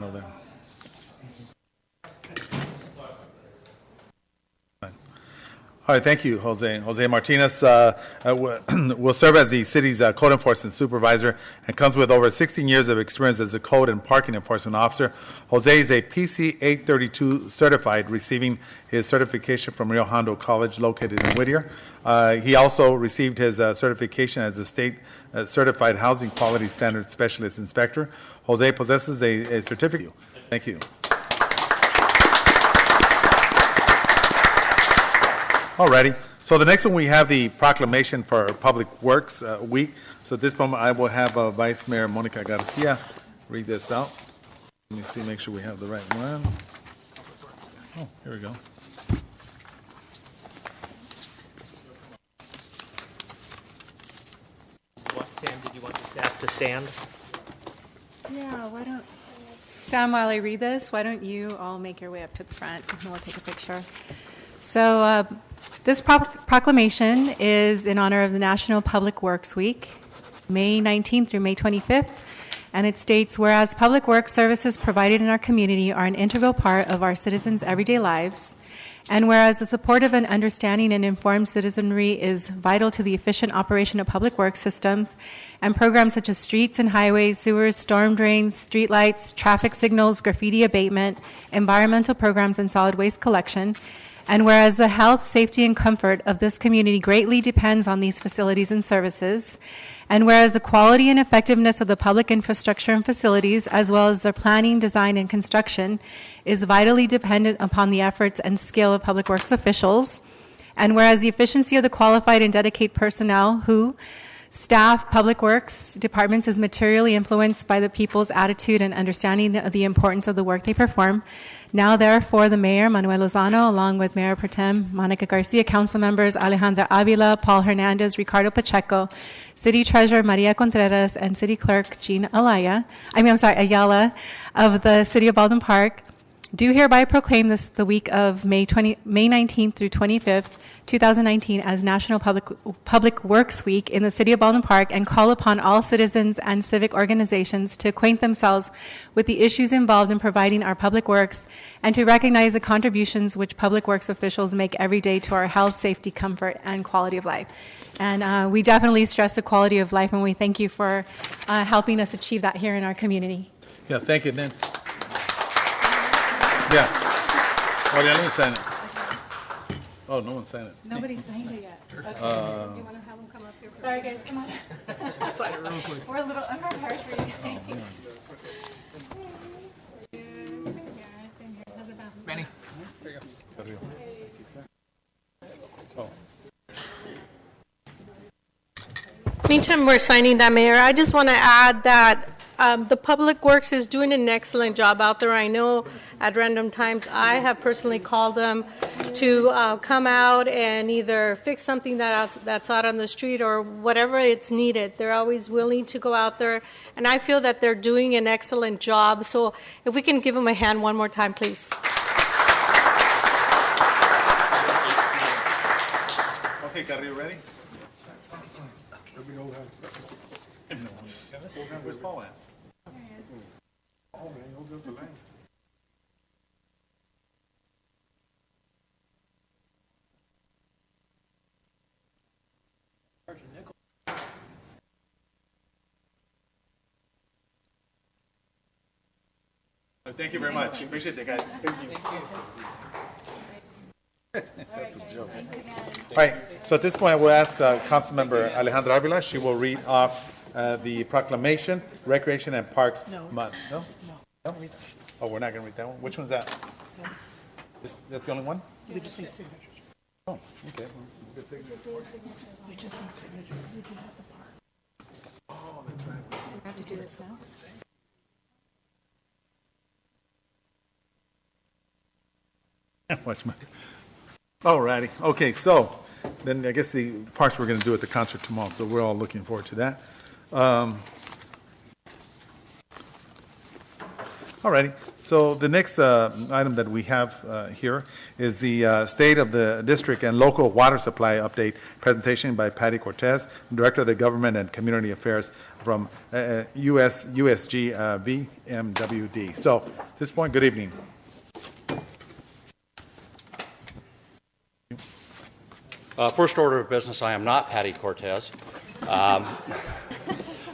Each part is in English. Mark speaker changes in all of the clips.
Speaker 1: No, there. All right, thank you, Jose. Jose Martinez will serve as the city's code enforcement supervisor and comes with over 16 years of experience as a code and parking enforcement officer. Jose is a PC 832 certified, receiving his certification from Rio Hondo College located in Whittier. He also received his certification as a state certified housing quality standard specialist inspector. Jose possesses a certificate. Thank you. Alrighty. So the next one, we have the proclamation for Public Works Week. So at this moment, I will have Vice Mayor Monica Garcia read this out. Let me see, make sure we have the right one. Oh, here we go.
Speaker 2: Sam, did you want the staff to stand?
Speaker 3: Yeah, why don't, Sam, while I read this, why don't you all make your way up to the front and we'll take a picture. So this proclamation is in honor of the National Public Works Week, May 19th through May 25th, and it states, whereas public works services provided in our community are an integral part of our citizens' everyday lives, and whereas the supportive and understanding and informed citizenry is vital to the efficient operation of public works systems and programs such as streets and highways, sewers, storm drains, streetlights, traffic signals, graffiti abatement, environmental programs, and solid waste collection. And whereas the health, safety, and comfort of this community greatly depends on these facilities and services, and whereas the quality and effectiveness of the public infrastructure and facilities, as well as their planning, design, and construction, is vitally dependent upon the efforts and skill of public works officials, and whereas the efficiency of the qualified and dedicated personnel who staff public works departments is materially influenced by the people's attitude and understanding of the importance of the work they perform. Now, therefore, the Mayor, Manuel Lozano, along with Mayor Pro Tem Monica Garcia, Council Members Alejandra Avila, Paul Hernandez, Ricardo Pacheco, City Treasurer Maria Contreras, and City Clerk Jean Ayala of the City of Baldwin Park, do hereby proclaim this the week of May 19th through 25th, 2019 as National Public Works Week in the City of Baldwin Park, and call upon all citizens and civic organizations to acquaint themselves with the issues involved in providing our public works and to recognize the contributions which public works officials make every day to our health, safety, comfort, and quality of life. And we definitely stress the quality of life, and we thank you for helping us achieve that here in our community.
Speaker 1: Yeah, thank you, Nan. Yeah. Oh, yeah, let me sign it. Oh, no one signed it.
Speaker 3: Nobody signed it yet. Okay. You want to have them come up here? Sorry, guys, come on.
Speaker 2: Sign it real quick.
Speaker 3: We're a little unprepared for you. Thank you. Same here. How's it happen?
Speaker 2: Benny.
Speaker 4: Meantime, we're signing that, Mayor. I just want to add that the Public Works is doing an excellent job out there. I know at random times I have personally called them to come out and either fix something that's out on the street or whatever it's needed. They're always willing to go out there, and I feel that they're doing an excellent job. So if we can give them a hand one more time, please.
Speaker 1: Okay, Carrillo, ready? Where's Paul at? Oh, man, he'll go to the line. Thank you very much. Appreciate it, guys. Thank you. That's a joke. All right. So at this point, I will ask Councilmember Alejandra Avila. She will read off the proclamation, Recreation and Parks Month. No? No? Oh, we're not going to read that one? Which one's that? That's the only one?
Speaker 5: We just need signatures.
Speaker 1: Oh, okay.
Speaker 5: We just need signatures. We can have the park.
Speaker 1: Oh, that's right.
Speaker 3: Do we have to do this now?
Speaker 1: Watch my... All righty. Okay, so then I guess the parts we're going to do at the concert tomorrow, so we're all looking forward to that. All righty. So the next item that we have here is the State of the District and Local Water Supply Update presentation by Patty Cortez, Director of the Government and Community Affairs from USG VMWD. So at this point, good evening.
Speaker 6: First order of business, I am not Patty Cortez.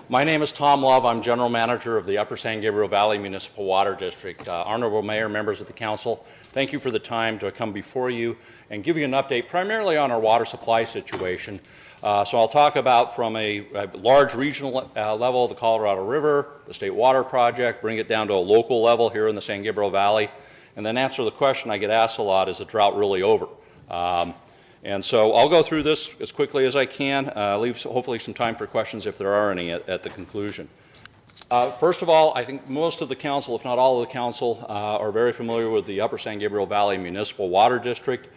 Speaker 6: My name is Tom Love. I'm General Manager of the Upper San Gabriel Valley Municipal Water District. Honorable Mayor, members of the Council, thank you for the time to come before you and give you an update primarily on our water supply situation. So I'll talk about from a large regional level, the Colorado River, the State Water Project, bring it down to a local level here in the San Gabriel Valley, and then answer the question I get asked a lot, is the drought really over? And so I'll go through this as quickly as I can, leave hopefully some time for questions if there are any at the conclusion. First of all, I think most of the council, if not all of the council, are very familiar with the Upper San Gabriel Valley Municipal Water District.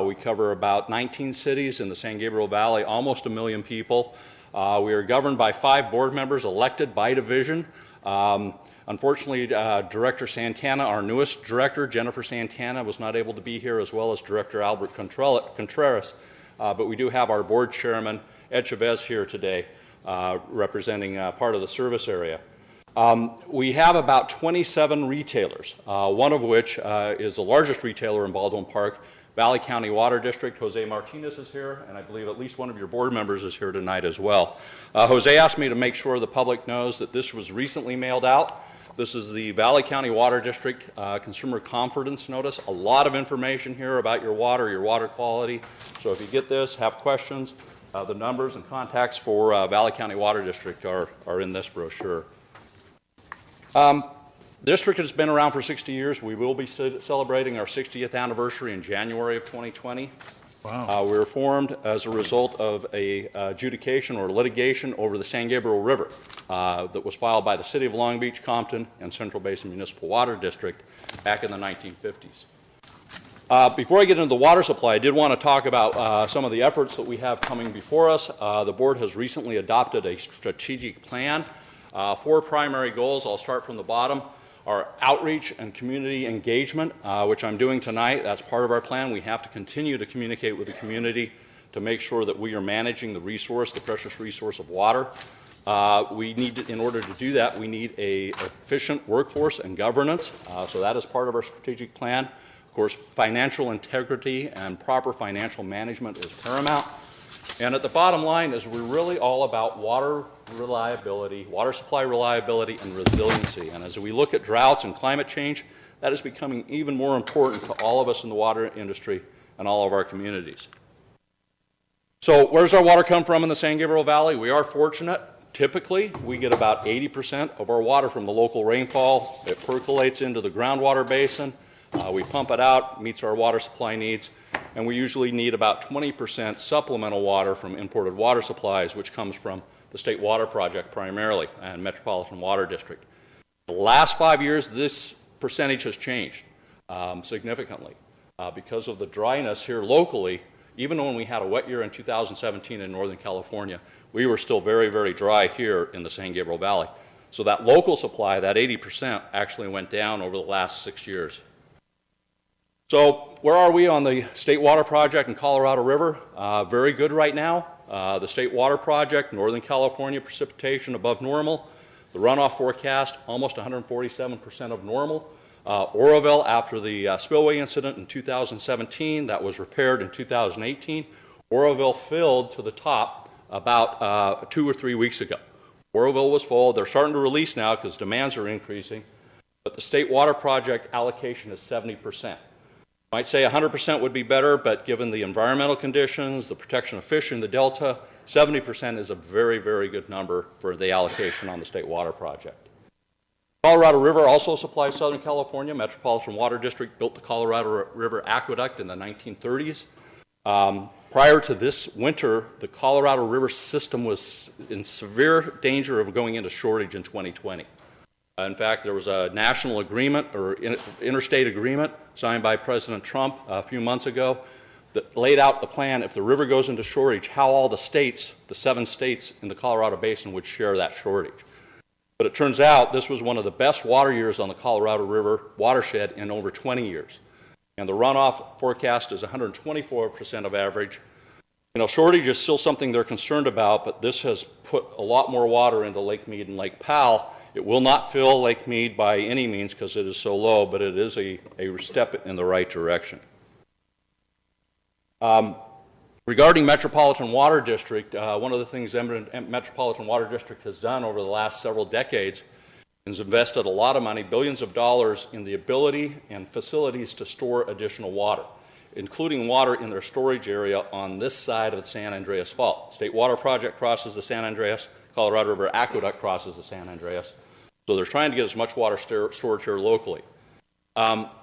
Speaker 6: We cover about 19 cities in the San Gabriel Valley, almost 1 million people. We are governed by 5 board members elected by division. Unfortunately, Director Santana, our newest director, Jennifer Santana, was not able to be here, as well as Director Albert Contreras. But we do have our board chairman, Ed Chavez, here today, representing part of the service area. We have about 27 retailers, one of which is the largest retailer in Baldwin Park, Valley County Water District. Jose Martinez is here, and I believe at least one of your board members is here tonight as well. Jose asked me to make sure the public knows that this was recently mailed out. This is the Valley County Water District Consumer Confidence Notice. A lot of information here about your water quality. So if you get this, have questions, the numbers and contacts for Valley County Water District are in this brochure. District has been around for 60 years. We will be celebrating our 60th anniversary in January of 2020. Wow. We were formed as a result of a adjudication or litigation over the San Gabriel River that was filed by the City of Long Beach, Compton, and Central Basin Municipal Water District back in the 1950s. Before I get into the water supply, I did want to talk about some of the efforts that we have coming before us. The board has recently adopted a strategic plan. 4 primary goals. I'll start from the bottom. Our outreach and community engagement, which I'm doing tonight. That's part of our plan. We have to continue to communicate with the community to make sure that we are managing the resource, the precious resource of water. In order to do that, we need an efficient workforce and governance. So that is part of our strategic plan. Of course, financial integrity and proper financial management is paramount. And at the bottom line is we're really all about water reliability, water supply reliability, and resiliency. And as we look at droughts and climate change, that is becoming even more important to all of us in the water industry and all of our communities. So where does our water come from in the San Gabriel Valley? We are fortunate. Typically, we get about 80% of our water from the local rainfall. It percolates into the groundwater basin. We pump it out, meets our water supply needs. And we usually need about 20% supplemental water from imported water supplies, which comes from the State Water Project primarily and Metropolitan Water District. The last 5 years, this percentage has changed significantly because of the dryness here locally. Even when we had a wet year in 2017 in Northern California, we were still very, very dry here in the San Gabriel Valley. So that local supply, that 80%, actually went down over the last 6 years. So where are we on the State Water Project and Colorado River? Very good right now. The State Water Project, Northern California precipitation above normal. The runoff forecast, almost 147% of normal. Oroville, after the spillway incident in 2017, that was repaired in 2018. Oroville filled to the top about 2 or 3 weeks ago. Oroville was full. They're starting to release now because demands are increasing. But the State Water Project allocation is 70%. Might say 100% would be better, but given the environmental conditions, the protection of fish in the delta, 70% is a very, very good number for the allocation on the State Water Project. Colorado River also supplies Southern California. Metropolitan Water District built the Colorado River Aqueduct in the 1930s. Prior to this winter, the Colorado River system was in severe danger of going into shortage in 2020. In fact, there was a national agreement or interstate agreement signed by President Trump a few months ago that laid out the plan if the river goes into shortage, how all the states, the 7 states in the Colorado Basin would share that shortage. But it turns out this was one of the best water years on the Colorado River watershed in over 20 years. And the runoff forecast is 124% of average. Shortage is still something they're concerned about, but this has put a lot more water into Lake Mead and Lake Powell. It will not fill Lake Mead by any means because it is so low, but it is a step in the right direction. Regarding Metropolitan Water District, one of the things Metropolitan Water District has done over the last several decades is invested a lot of money, billions of dollars, in the ability and facilities to store additional water, including water in their storage area on this side of the San Andreas Fault. State Water Project crosses the San Andreas, Colorado River Aqueduct crosses the San Andreas, so they're trying to get as much water stored here locally.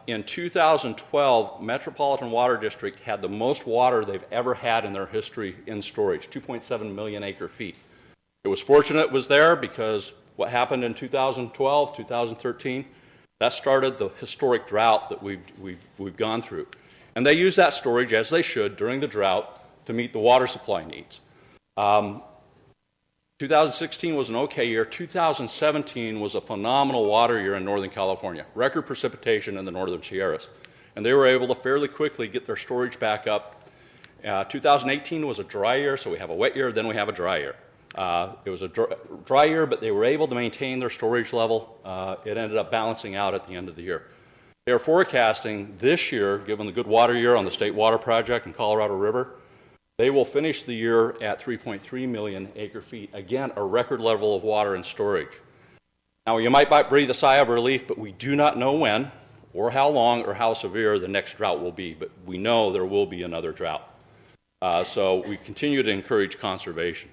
Speaker 6: In 2012, Metropolitan Water District had the most water they've ever had in their history in storage, 2.7 million acre feet. It was fortunate it was there because what happened in 2012, 2013, that started the historic drought that we've gone through. And they used that storage, as they should, during the drought to meet the water supply needs. 2016 was an okay year. 2017 was a phenomenal water year in Northern California, record precipitation in the Northern Sierras. And they were able to fairly quickly get their storage back up. 2018 was a dry year, so we have a wet year, then we have a dry year. It was a dry year, but they were able to maintain their storage level. It ended up balancing out at the end of the year. They are forecasting this year, given the good water year on the State Water Project and Colorado River, they will finish the year at 3.3 million acre feet. Again, a record level of water in storage. Now, you might breathe a sigh of relief, but we do not know when or how long or how severe the next drought will be, but we know there will be another drought. So we continue to encourage conservation.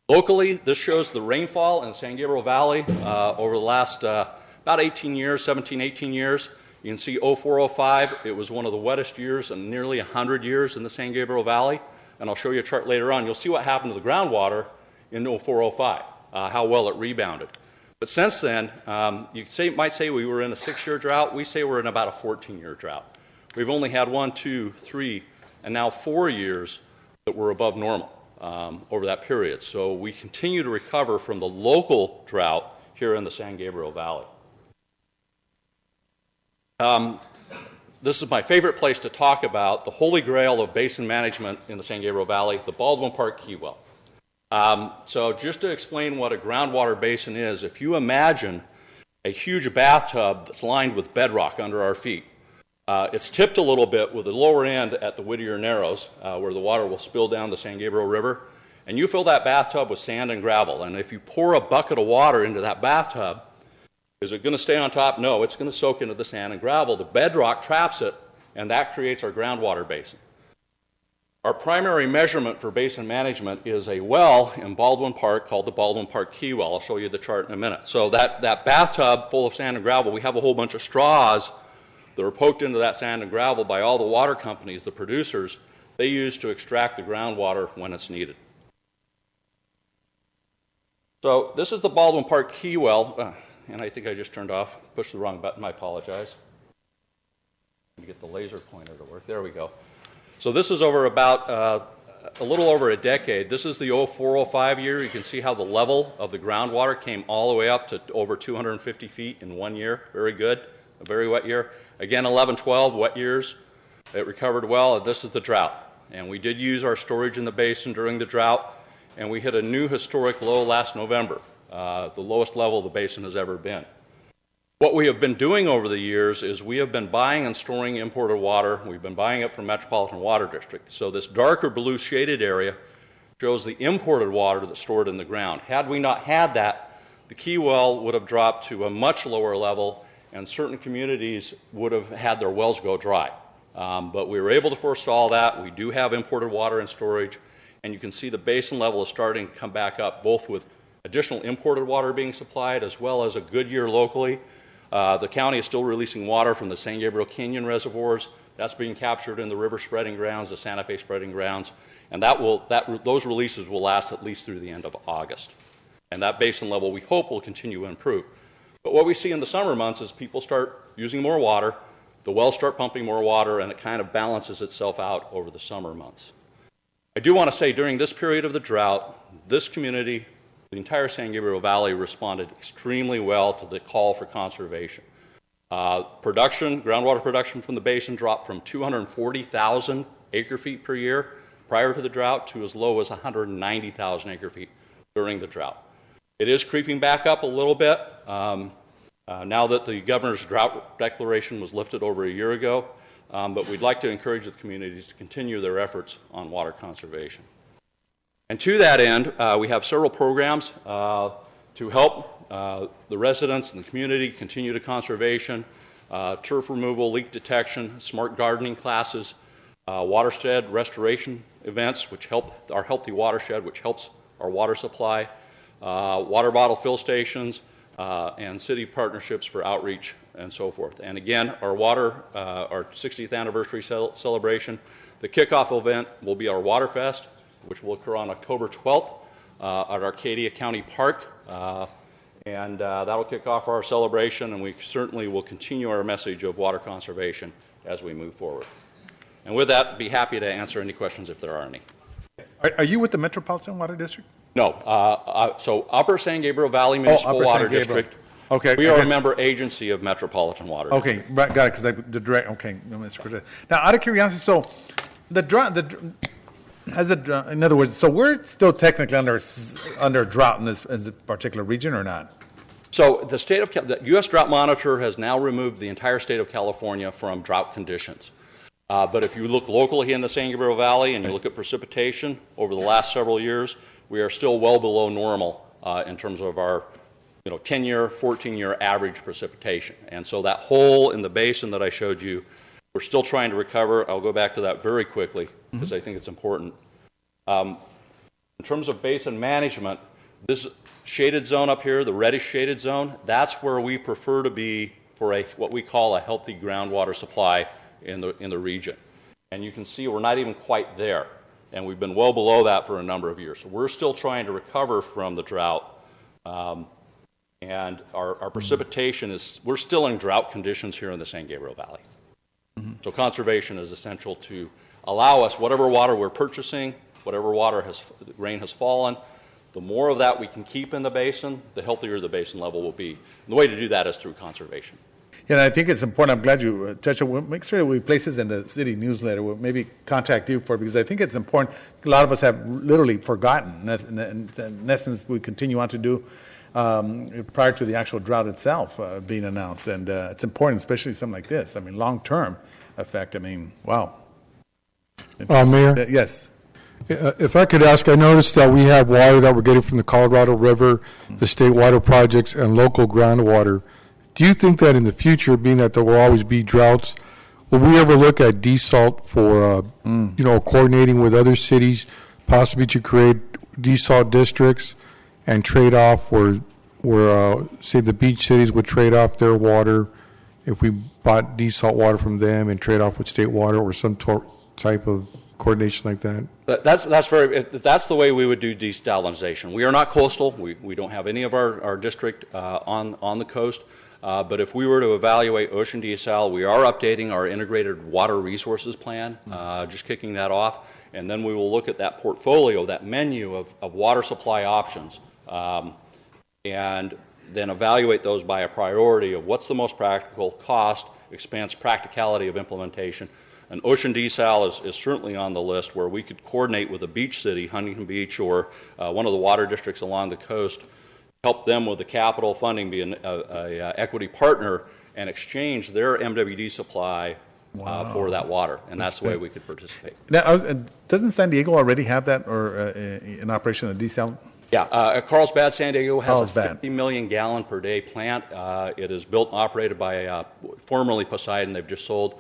Speaker 6: Locally, this shows the rainfall in the San Gabriel Valley over the last about 18 years, 17, 18 years. You can see 0405, it was one of the wettest years in nearly 100 years in the San Gabriel Valley. And I'll show you a chart later on. You'll see what happened to the groundwater in 0405, how well it rebounded. But since then, you might say we were in a 6-year drought. We say we're in about a 14-year drought. We've only had 1, 2, 3, and now 4 years that were above normal over that period. So we continue to recover from the local drought here in the San Gabriel Valley. This is my favorite place to talk about the holy grail of basin management in the San Gabriel Valley, the Baldwin Park Key Well. So just to explain what a groundwater basin is, if you imagine a huge bathtub that's lined with bedrock under our feet, it's tipped a little bit with the lower end at the Whittier Narrows, where the water will spill down the San Gabriel River, and you fill that bathtub with sand and gravel, and if you pour a bucket of water into that bathtub, is it going to stay on top? No, it's going to soak into the sand and gravel. The bedrock traps it, and that creates our groundwater basin. Our primary measurement for basin management is a well in Baldwin Park called the Baldwin Park Key Well. I'll show you the chart in a minute. So that bathtub full of sand and gravel, we have a whole bunch of straws that are poked into that sand and gravel by all the water companies, the producers, they use to extract the groundwater when it's needed. So this is the Baldwin Park Key Well. And I think I just pushed the wrong button, I apologize. Let me get the laser pointer to work. There we go. So this is over about a little over a decade. This is the 0405 year. You can see how the level of the groundwater came all the way up to over 250 feet in 1 year. Very good, a very wet year. Again, 11, 12, wet years. It recovered well, and this is the drought. And we did use our storage in the basin during the drought, and we hit a new historic low last November. The lowest level the basin has ever been. What we have been doing over the years is we have been buying and storing imported water. We've been buying it from Metropolitan Water District. So this darker blue shaded area shows the imported water that's stored in the ground. Had we not had that, the Key Well would have dropped to a much lower level, and certain communities would have had their wells go dry. But we were able to forestall that. We do have imported water in storage, and you can see the basin level is starting to come back up, both with additional imported water being supplied as well as a good year locally. The county is still releasing water from the San Gabriel Canyon reservoirs. That's being captured in the river spreading grounds, the Santa Fe spreading grounds, and those releases will last at least through the end of August. And that basin level, we hope, will continue to improve. But what we see in the summer months is people start using more water, the wells start pumping more water, and it kind of balances itself out over the summer months. I do want to say during this period of the drought, this community the entire San Gabriel Valley responded extremely well to the call for conservation. Groundwater production from the basin dropped from 240,000 acre-feet per year prior to the drought to as low as 190,000 acre-feet during the drought. It is creeping back up a little bit now that the governor's drought declaration was lifted over a year ago, but we'd like to encourage the communities to continue their efforts on water conservation. And to that end, we have several programs to help the residents and the community continue to conservation, turf removal, leak detection, smart gardening classes, watershed restoration events, which help our healthy watershed, which helps our water supply, water bottle fill stations, and city partnerships for outreach and so forth. And again, our 60th anniversary celebration, the kickoff event will be our Water Fest, which will occur on October 12th at Arcadia County Park. And that'll kick off our celebration, and we certainly will continue our message of water conservation as we move forward. And with that, be happy to answer any questions if there are any.
Speaker 1: Are you with the Metropolitan Water District?
Speaker 6: No. So Upper San Gabriel Valley Municipal
Speaker 1: Upper San
Speaker 6: Water
Speaker 1: Gabriel.
Speaker 6: District.
Speaker 1: Okay.
Speaker 6: We are a member agency of Metropolitan Water District.
Speaker 1: Okay, right, got it, because the direct, okay. No, Mr. Cortez. Now, out of curiosity, so the drought, in other words, so we're still technically under drought in this particular region or not?
Speaker 6: So the U.S. Drought Monitor has now removed the entire state of California from drought conditions. But if you look locally in the San Gabriel Valley and you look at precipitation over the last several years, we are still well below normal in terms of our 10-year, 14-year average precipitation. And so that hole in the basin that I showed you, we're still trying to recover. I'll go back to that very quickly because I think it's important. In terms of basin management, this shaded zone up here, the reddish shaded zone, that's where we prefer to be for what we call a healthy groundwater supply in the region. And you can see we're not even quite there. And we've been well below that for a number of years. So we're still trying to recover from the drought. And our precipitation we're still in drought conditions here in the San Gabriel Valley. So conservation is essential to allow us whatever water we're purchasing, whatever rain has fallen, the more of that we can keep in the basin, the healthier the basin level will be. And the way to do that is through conservation.
Speaker 1: Yeah, I think it's important. I'm glad you touched on it. We'll make sure that we place this in the city newsletter. We'll maybe contact you for it because I think it's important. A lot of us have literally forgotten. In essence, we continue on to do prior to the actual drought itself being announced. And it's important, especially something like this. I mean, long-term effect. I mean, wow.
Speaker 7: Mayor?
Speaker 1: Yes.
Speaker 7: If I could ask, I noticed that we have water that we're getting from the Colorado River, the state water projects, and local groundwater. Do you think that in the future, being that there will always be droughts, will we ever look at desalt for, coordinating with other cities, possibly to create desalt districts and trade off where say, the beach cities would trade off their water if we bought desalt water from them and trade off with state water or some type of coordination like that?
Speaker 6: That's the way we would do desalination. We are not coastal. We don't have any of our district on the coast. But if we were to evaluate ocean desal, we are updating our integrated water resources plan, just kicking that off. And then we will look at that portfolio, that menu of water supply options, and then evaluate those by a priority of what's the most practical, cost, expense, practicality of implementation. And ocean desal is certainly on the list where we could coordinate with a beach city, Huntington Beach, or one of the water districts along the coast, help them with the capital funding, be an equity partner, and exchange their MWD supply for that water. And that's the way we could participate.
Speaker 1: Now, doesn't San Diego already have that or in operation, a desal?
Speaker 6: Yeah, Carlsbad, San Diego has a 50 million gallon per day plant. It is built and operated by formerly Poseidon. They've just sold.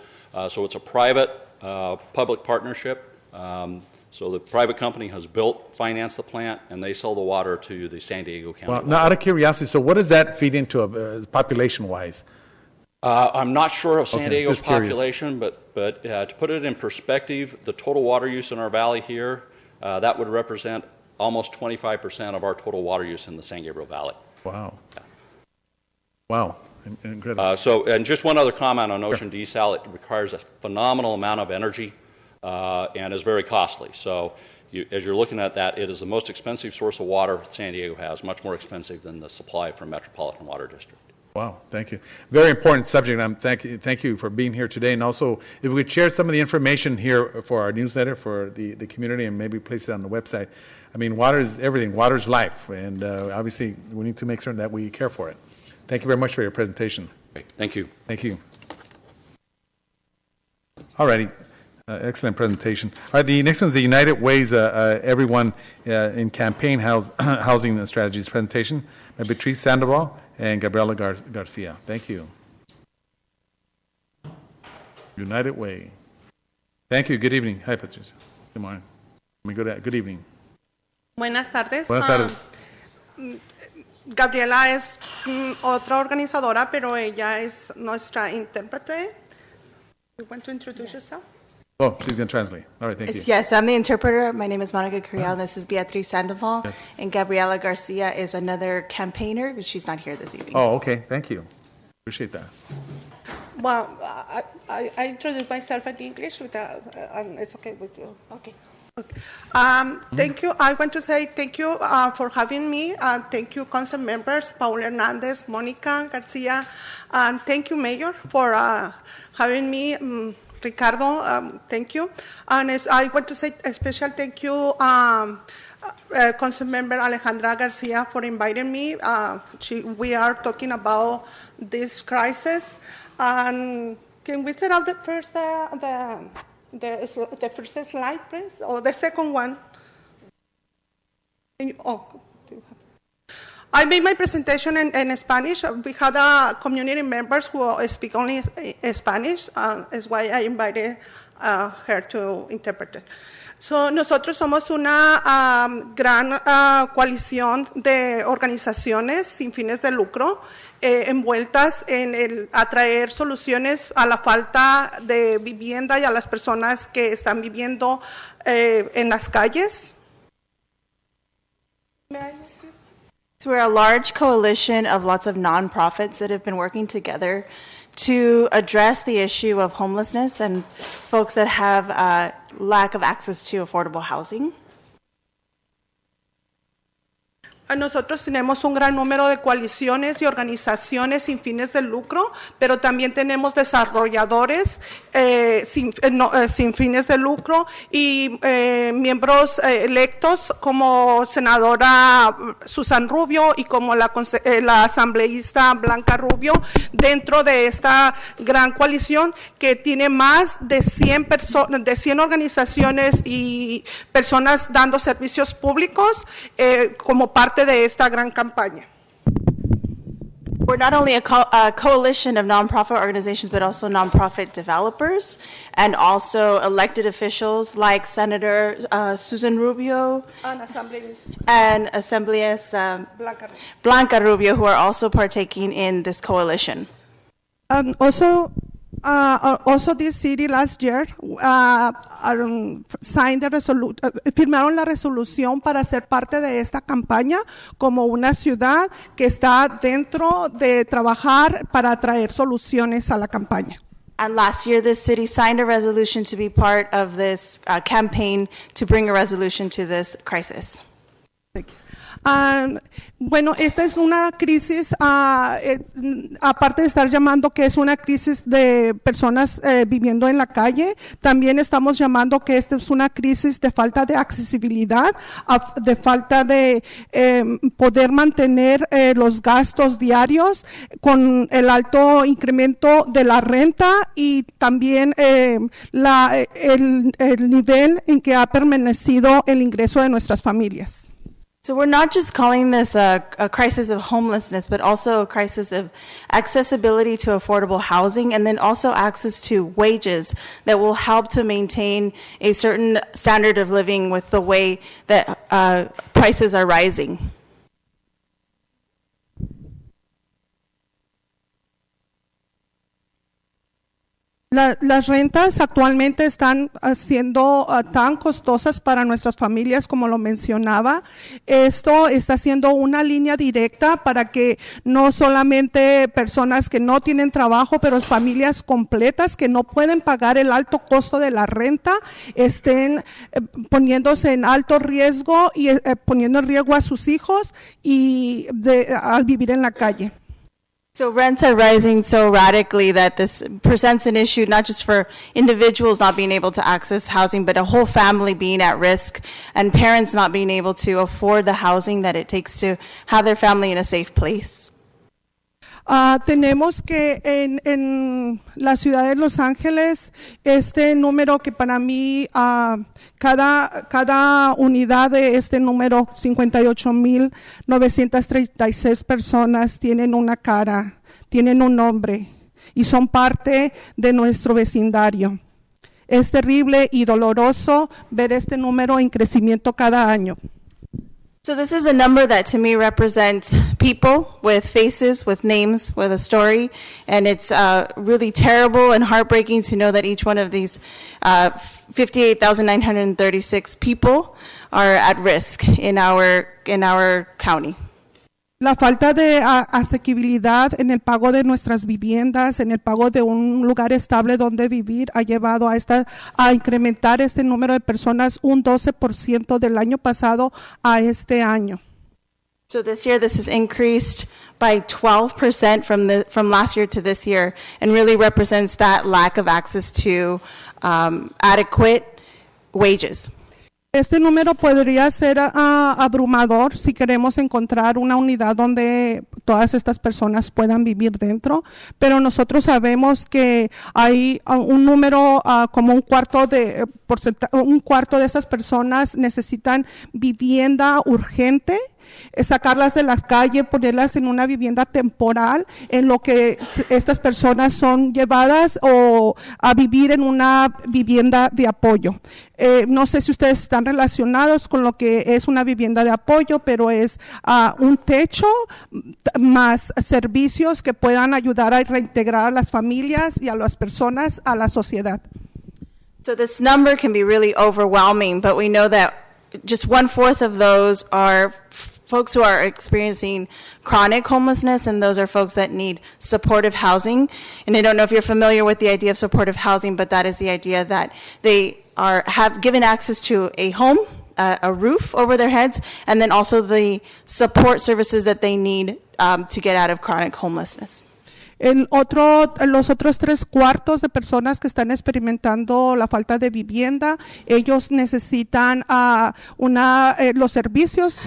Speaker 6: So it's a private public partnership. So the private company has financed the plant, and they sell the water to the San Diego County.
Speaker 1: Well, now, out of curiosity, so what does that feed into population-wise?
Speaker 6: I'm not sure of San Diego's
Speaker 1: just curious.
Speaker 6: population, but to put it in perspective, the total water use in our valley here, that would represent almost 25% of our total water use in the San Gabriel Valley.
Speaker 1: Wow. Yeah. Wow. Incredible.
Speaker 6: And just one other comment on ocean desal, it requires a phenomenal amount of energy and is very costly. So As you're looking at that, it is the most expensive source of water San Diego has, much more expensive than the supply from Metropolitan Water District.
Speaker 1: Wow, thank you. Very important subject. Thank you for being here today. And also, if we could share some of the information here for our newsletter, for the community, and maybe place it on the website. I mean, water is everything. Water is life. And obviously, we need to make certain that we care for it. Thank you very much for your presentation.
Speaker 6: Great. Thank you.
Speaker 1: Thank you. All righty. Excellent presentation. All right, the next one is the United Way's Everyone in Campaign Housing Strategies presentation by Beatriz Sandoval and Gabriela Garcia. Thank you. United Way. Thank you. Good evening. Hi, Patricia. Good morning. Good evening.
Speaker 8: Buenas tardes.
Speaker 1: Buenas tardes.
Speaker 8: Gabriela es otra organizadora, pero ella es nuestra intérprete. You want to introduce yourself?
Speaker 1: Oh, she's going to translate. All right, thank you.
Speaker 5: Yes, I'm the interpreter. My name is Monica Curiel, and this is Beatriz Sandoval.
Speaker 1: Yes.
Speaker 5: And Gabriela Garcia is another campaigner, but she's not here this evening.
Speaker 1: Oh, okay. Thank you. Appreciate that.
Speaker 8: Well, I introduce myself in English, and it's okay with you. Okay. Thank you. I want to say thank you for having me. Thank you, council members, Paul Hernandez, Monica Garcia, and thank you, Mayor, for having me. Ricardo, thank you. And I want to say a special thank you, council member Alejandra Garcia, for inviting me. We are talking about this crisis. And can we set up the first slide, please, or the second one? I made my presentation in Spanish. We had community members who speak only Spanish. That's why I invited her to interpret it. So, nosotros somos una gran coalición de organizaciones sin fines de lucro envueltas en atraer soluciones a la falta de vivienda y a las personas que están viviendo en las calles.
Speaker 5: So we're a large coalition of lots of nonprofits that have been working together to address the issue of homelessness and folks that have lack of access to affordable housing.
Speaker 8: Nosotros tenemos un gran número de coaliciones y organizaciones sin fines de lucro, pero también tenemos desarrolladores sin fines de lucro y miembros electos como senadora Susan Rubio y como la asambleísta Blanca Rubio dentro de esta gran coalición que tiene más de 100 organizaciones y personas dando servicios públicos como parte de esta gran campaña.
Speaker 5: We're not only a coalition of nonprofit organizations, but also nonprofit developers and also elected officials like Senator Susan Rubio
Speaker 8: And asambleísta
Speaker 5: and Assemblyist Blanca Rubio, who are also partaking in this coalition.
Speaker 8: Also this city last year signed firmaron la resolución para ser parte de esta campaña como una ciudad que está dentro de trabajar para traer soluciones a la campaña.
Speaker 5: And last year, this city signed a resolution to be part of this campaign to bring a resolution to this crisis.
Speaker 8: Bueno, esta es una crisis, aparte de estar llamando que es una crisis de personas viviendo en la calle, también estamos llamando que esta es una crisis de falta de accesibilidad, de falta de poder mantener los gastos diarios con el alto incremento de la renta y también el nivel en que ha permanecido el ingreso de nuestras familias.
Speaker 5: So we're not just calling this a crisis of homelessness, but also a crisis of accessibility to affordable housing and then also access to wages that will help to maintain a certain standard of living with the way that prices are rising.
Speaker 8: Las rentas actualmente están siendo tan costosas para nuestras familias como lo mencionaba. Esto está siendo una línea directa para que no solamente personas que no tienen trabajo, pero familias completas que no pueden pagar el alto costo de la renta estén poniéndose en alto riesgo y poniendo en riesgo a sus hijos y al vivir en la calle.
Speaker 5: So rents are rising so radically that this presents an issue not just for individuals not being able to access housing, but a whole family being at risk and parents not being able to afford the housing that it takes to have their family in a safe place.
Speaker 8: Tenemos que en la ciudad de Los Ángeles, este número que para mí, cada unidad de este número, 58,936 personas tienen una cara, tienen un nombre y son parte de nuestro vecindario. Es terrible y doloroso ver este número en crecimiento cada año.
Speaker 5: So this is a number that to me represents people with faces, with names, with a story, and it's really terrible and heartbreaking to know that each one of these 58,936 people are at risk in our county.
Speaker 8: La falta de asequibilidad en el pago de nuestras viviendas, en el pago de un lugar estable donde vivir, ha llevado a incrementar este número de personas un 12% del año pasado a este año.
Speaker 5: So this year, this has increased by 12% from last year to this year, and really represents that lack of access to adequate wages.
Speaker 8: Este número podría ser abrumador si queremos encontrar una unidad donde todas estas personas puedan vivir dentro, pero nosotros sabemos que hay un número como un cuarto de estas personas necesitan vivienda urgente. Sacarlas de la calle, ponerlas en una vivienda temporal, en lo que estas personas son llevadas o a vivir en una vivienda de apoyo. No sé si ustedes están relacionados con lo que es una vivienda de apoyo, pero es un techo más servicios que puedan ayudar a reintegrar a las familias y a las personas a la sociedad.
Speaker 5: So this number can be really overwhelming, but we know that just 1/4 of those are folks who are experiencing chronic homelessness, and those are folks that need supportive housing. And I don't know if you're familiar with the idea of supportive housing, but that is the idea that they have given access to a home, a roof over their heads, and then also the support services that they need to get out of chronic homelessness.
Speaker 8: Los otros 3/4 de personas que están experimentando la falta de vivienda, ellos necesitan los servicios,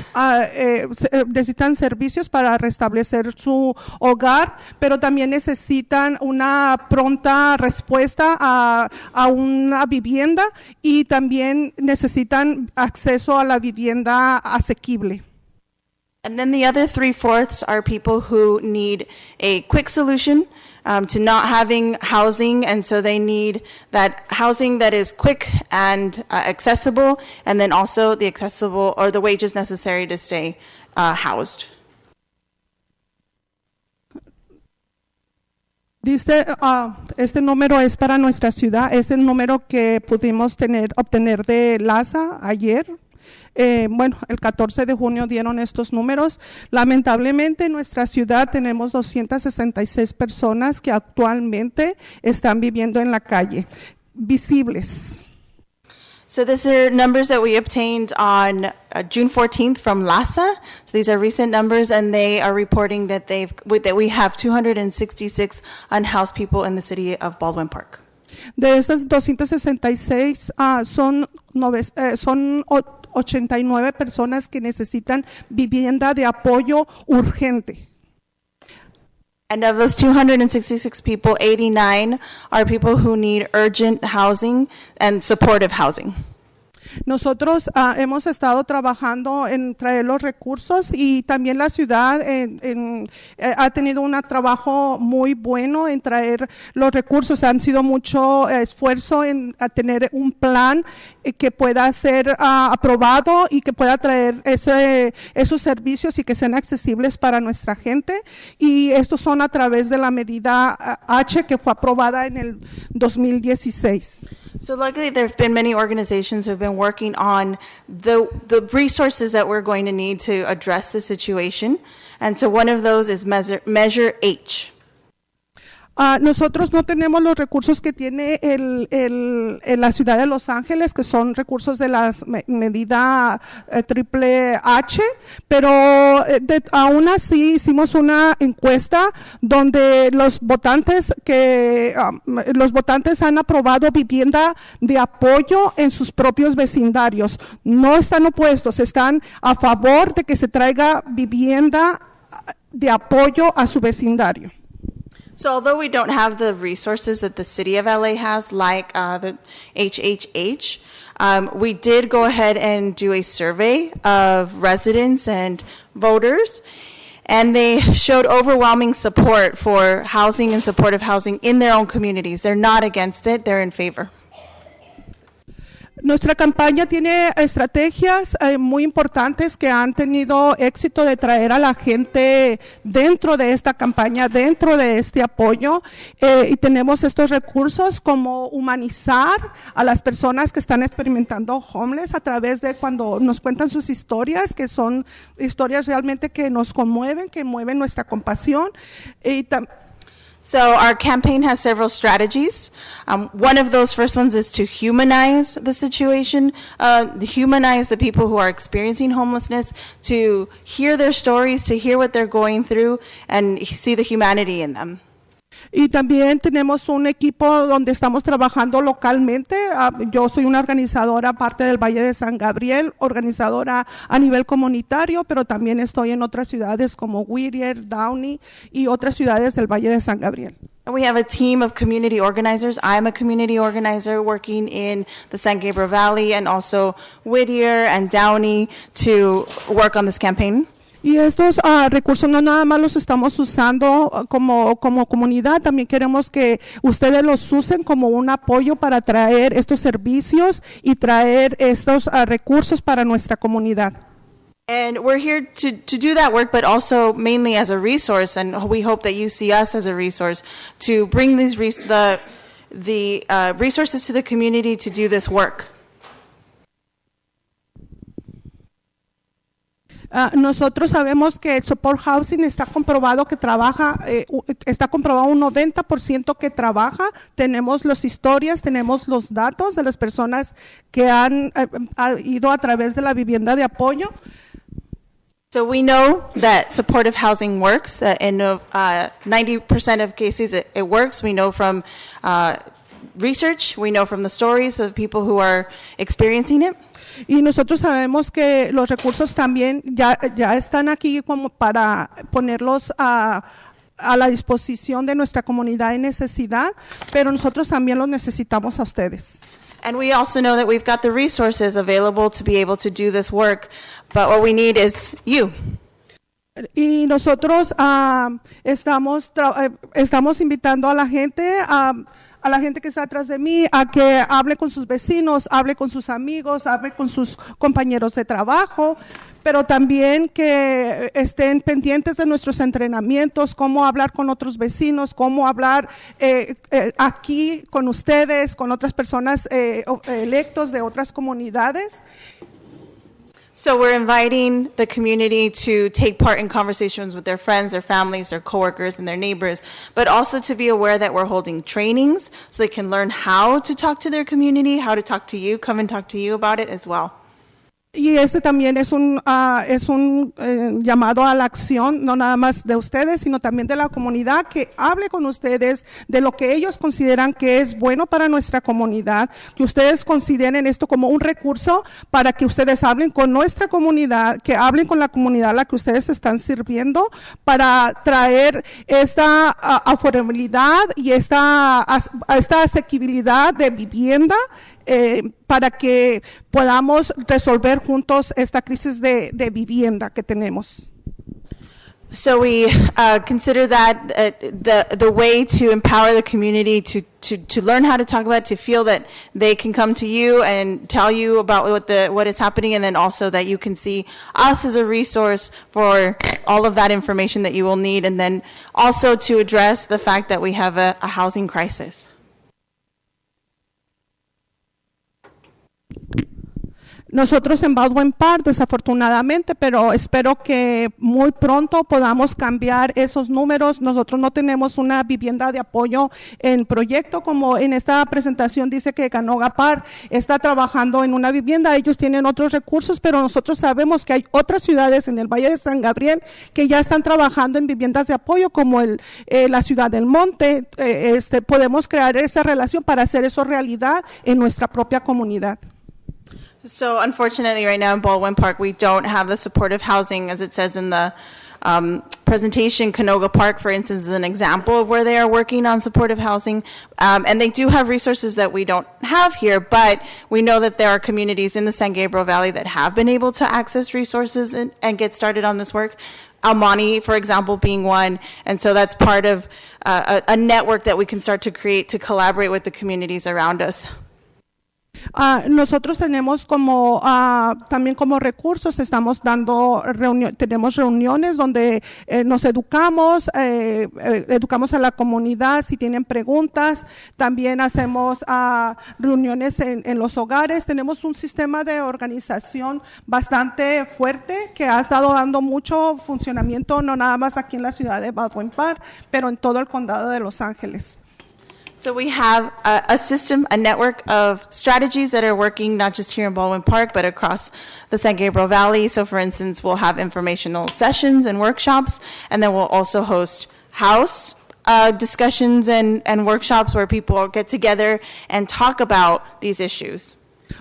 Speaker 8: necesitan servicios para restablecer su hogar, pero también necesitan una pronta respuesta a una vivienda y también necesitan acceso a la vivienda asequible.
Speaker 5: And then the other 3/4 are people who need a quick solution to not having housing, and so they need that housing that is quick and accessible, and then also the accessible or the wages necessary to stay housed.
Speaker 8: Dice, este número es para nuestra ciudad, es el número que pudimos obtener de LASA ayer. El 14 de junio dieron estos números. Lamentablemente en nuestra ciudad tenemos 266 personas que actualmente están viviendo en la calle, visibles.
Speaker 5: So these are numbers that we obtained on June 14th from LASA. So these are recent numbers, and they are reporting that we have 266 unhoused people in the city of Baldwin Park.
Speaker 8: De estos 266 son 89 personas que necesitan vivienda de apoyo urgente.
Speaker 5: And of those 266 people, 89 are people who need urgent housing and supportive housing.
Speaker 8: Nosotros hemos estado trabajando en traer los recursos y también la ciudad ha tenido un trabajo muy bueno en traer los recursos. Han sido mucho esfuerzo en tener un plan que pueda ser aprobado y que pueda traer esos servicios y que sean accesibles para nuestra gente. Y estos son a través de la medida H que fue aprobada en el 2016.
Speaker 5: So luckily, there have been many organizations who have been working on the resources that we're going to need to address the situation. And so one of those is Measure H.
Speaker 8: Nosotros no tenemos los recursos que tiene la ciudad de Los Ángeles, que son recursos de la medida triple H, pero aún así hicimos una encuesta donde los votantes han aprobado vivienda de apoyo en sus propios vecindarios. No están opuestos, están a favor de que se traiga vivienda de apoyo a su vecindario.
Speaker 5: So although we don't have the resources that the city of LA has, like the HHH, we did go ahead and do a survey of residents and voters, and they showed overwhelming support for housing and supportive housing in their own communities. They're not against it, they're in favor.
Speaker 8: Nuestra campaña tiene estrategias muy importantes que han tenido éxito de traer a la gente dentro de esta campaña, dentro de este apoyo, y tenemos estos recursos como humanizar a las personas que están experimentando homeless a través de cuando nos cuentan sus historias, que son historias realmente que nos conmueven, que mueven nuestra compasión.
Speaker 5: So our campaign has several strategies. One of those first ones is to humanize the situation, humanize the people who are experiencing homelessness, to hear their stories, to hear what they're going through, and see the humanity in them.
Speaker 8: Y también tenemos un equipo donde estamos trabajando localmente. Yo soy una organizadora parte del Valle de San Gabriel, organizadora a nivel comunitario, pero también estoy en otras ciudades como Whittier, Downey y otras ciudades del Valle de San Gabriel.
Speaker 5: We have a team of community organizers. I'm a community organizer working in the San Gabriel Valley and also Whittier and Downey to work on this campaign.
Speaker 8: Y estos recursos no nada más los estamos usando como comunidad, también queremos que ustedes los usen como un apoyo para traer estos servicios y traer estos recursos para nuestra comunidad.
Speaker 5: And we're here to do that work, but also mainly as a resource, and we hope that you see us as a resource to bring these the resources to the community to do this work.
Speaker 8: Nosotros sabemos que el support housing está comprobado que trabaja, está comprobado un 90% que trabaja. Tenemos las historias, tenemos los datos de las personas que han ido a través de la vivienda de apoyo.
Speaker 5: So we know that supportive housing works. In 90% of cases it works. We know from research, we know from the stories of people who are experiencing it.
Speaker 8: Y nosotros sabemos que los recursos también ya están aquí como para ponerlos a la disposición de nuestra comunidad en necesidad, pero nosotros también los necesitamos a ustedes.
Speaker 5: And we also know that we've got the resources available to be able to do this work, but what we need is you.
Speaker 8: Y nosotros estamos invitando a la gente que está atrás de mí, a que hable con sus vecinos, hable con sus amigos, hable con sus compañeros de trabajo, pero también que estén pendientes de nuestros entrenamientos, cómo hablar con otros vecinos, cómo hablar aquí con ustedes, con otras personas electos de otras comunidades.
Speaker 5: So we're inviting the community to take part in conversations with their friends, their families, their coworkers, and their neighbors, but also to be aware that we're holding trainings so they can learn how to talk to their community, how to talk to you, come and talk to you about it as well.
Speaker 8: Y este también es un llamado a la acción, no nada más de ustedes, sino también de la comunidad, que hable con ustedes de lo que ellos consideran que es bueno para nuestra comunidad, que ustedes consideren esto como un recurso para que ustedes hablen con nuestra comunidad, que hablen con la comunidad a la que ustedes están sirviendo, para traer esta afordabilidad y esta asequibilidad de vivienda para que podamos resolver juntos esta crisis de vivienda que tenemos.
Speaker 5: So we consider that the way to empower the community to learn how to talk about it, to feel that they can come to you and tell you about what is happening, and then also that you can see us as a resource for all of that information that you will need, and then also to address the fact that we have a housing crisis.
Speaker 8: Nosotros en Baldwin Park, desafortunadamente, pero espero que muy pronto podamos cambiar esos números. Nosotros no tenemos una vivienda de apoyo en proyecto, como en esta presentación dice que Canoga Park está trabajando en una vivienda. Ellos tienen otros recursos, pero nosotros sabemos que hay otras ciudades en el Valle de San Gabriel que ya están trabajando en viviendas de apoyo, como la ciudad del Monte. Podemos crear esa relación para hacer eso realidad en nuestra propia comunidad.
Speaker 5: So unfortunately, right now in Baldwin Park, we don't have the supportive housing, as it says in the presentation. Canoga Park, for instance, is an example of where they are working on supportive housing. And they do have resources that we don't have here, but we know that there are communities in the San Gabriel Valley that have been able to access resources and get started on this work. Almani, for example, being one. And so that's part of a network that we can start to create to collaborate with the communities around us.
Speaker 8: Nosotros tenemos también como recursos, estamos dando tenemos reuniones donde nos educamos a la comunidad si tienen preguntas. También hacemos reuniones en los hogares. Tenemos un sistema de organización bastante fuerte que ha estado dando mucho funcionamiento, no nada más aquí en la ciudad de Baldwin Park, pero en todo el condado de Los Ángeles.
Speaker 5: So we have a system, a network of strategies that are working not just here in Baldwin Park, but across the San Gabriel Valley. So for instance, we'll have informational sessions and workshops, and then we'll also host house discussions and workshops where people get together and talk about these issues.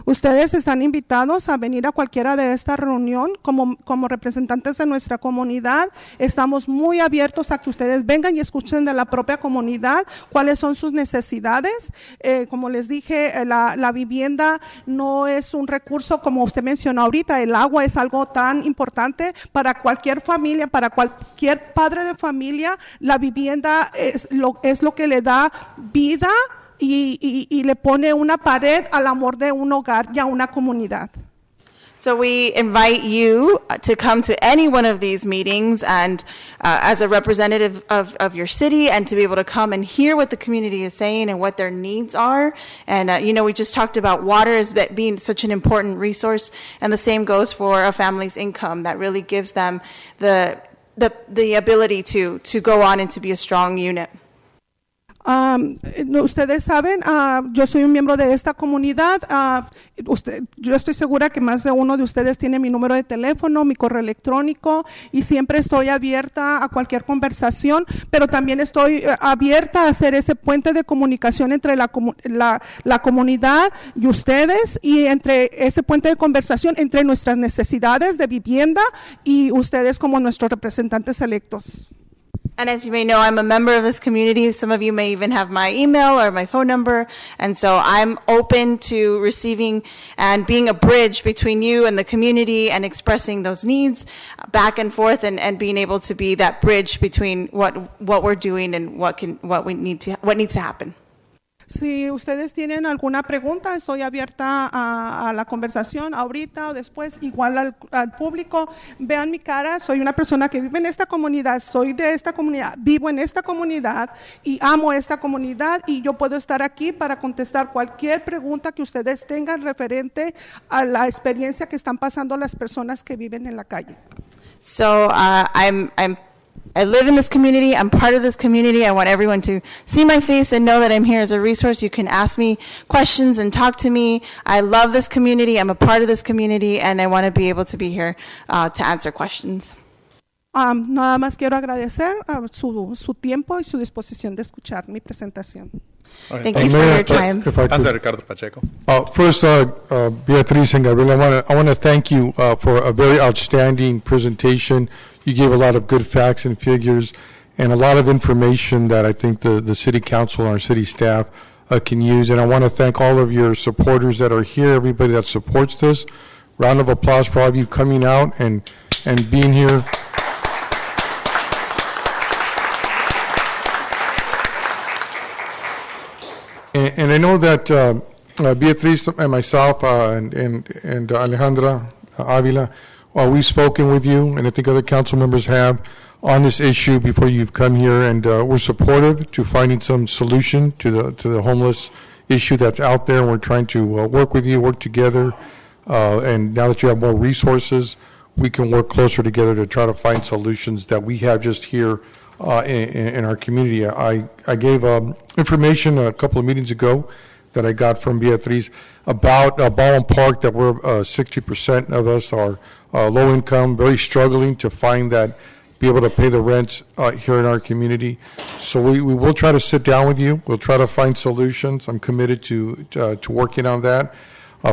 Speaker 8: Ustedes están invitados a venir a cualquiera de esta reunión como representantes de nuestra comunidad. Estamos muy abiertos a que ustedes vengan y escuchen de la propia comunidad cuáles son sus necesidades. Como les dije, la vivienda no es un recurso como usted mencionó ahorita. El agua es algo tan importante para cualquier familia, para cualquier padre de familia. La vivienda es lo que le da vida y le pone una pared al amor de un hogar y a una comunidad.
Speaker 5: So we invite you to come to any one of these meetings and as a representative of your city, and to be able to come and hear what the community is saying and what their needs are. And, we just talked about water as being such an important resource, and the same goes for a family's income that really gives them the ability to go on and to be a strong unit.
Speaker 8: Ustedes saben, yo soy un miembro de esta comunidad. Yo estoy segura que más de uno de ustedes tiene mi número de teléfono, mi correo electrónico, y siempre estoy abierta a cualquier conversación, pero también estoy abierta a hacer ese puente de comunicación entre la comunidad y ustedes, y entre ese puente de conversación entre nuestras necesidades de vivienda y ustedes como nuestros representantes electos.
Speaker 5: And as you may know, I'm a member of this community. Some of you may even have my email or my phone number. And so I'm open to receiving and being a bridge between you and the community and expressing those needs back and forth, and being able to be that bridge between what we're doing and what needs to happen.
Speaker 8: Si ustedes tienen alguna pregunta, estoy abierta a la conversación ahorita o después, igual al público. Vean mi cara, soy una persona que vive en esta comunidad, soy de esta comunidad, vivo en esta comunidad y amo esta comunidad, y yo puedo estar aquí para contestar cualquier pregunta que ustedes tengan referente a la experiencia que están pasando las personas que viven en la calle.
Speaker 5: So I live in this community. I'm part of this community. I want everyone to see my face and know that I'm here as a resource. You can ask me questions and talk to me. I love this community. I'm a part of this community, and I want to be able to be here to answer questions.
Speaker 8: Nada más quiero agradecer su tiempo y su disposición de escuchar mi presentación.
Speaker 5: Thank you for your time.
Speaker 1: Answer Ricardo Pacheco.
Speaker 7: First, Beatriz and Gabriel, I want to thank you for a very outstanding presentation. You gave a lot of good facts and figures and a lot of information that I think the city council and our city staff can use. And I want to thank all of your supporters that are here, everybody that supports this. Round of applause for all of you coming out and being here. And I know that Beatriz and myself and Alejandra Avila, we've spoken with you, and I think other council members have, on this issue before you've come here, and we're supportive to finding some solution to the homeless issue that's out there. And we're trying to work with you, work together, and now that you have more resources, we can work closer together to try to find solutions that we have just here in our community. I gave information a couple of meetings ago that I got from Beatriz about Baldwin Park, that we're 60% of us are low income, very struggling to find that, be able to pay the rents here in our community. So we will try to sit down with you. We'll try to find solutions. I'm committed to working on that.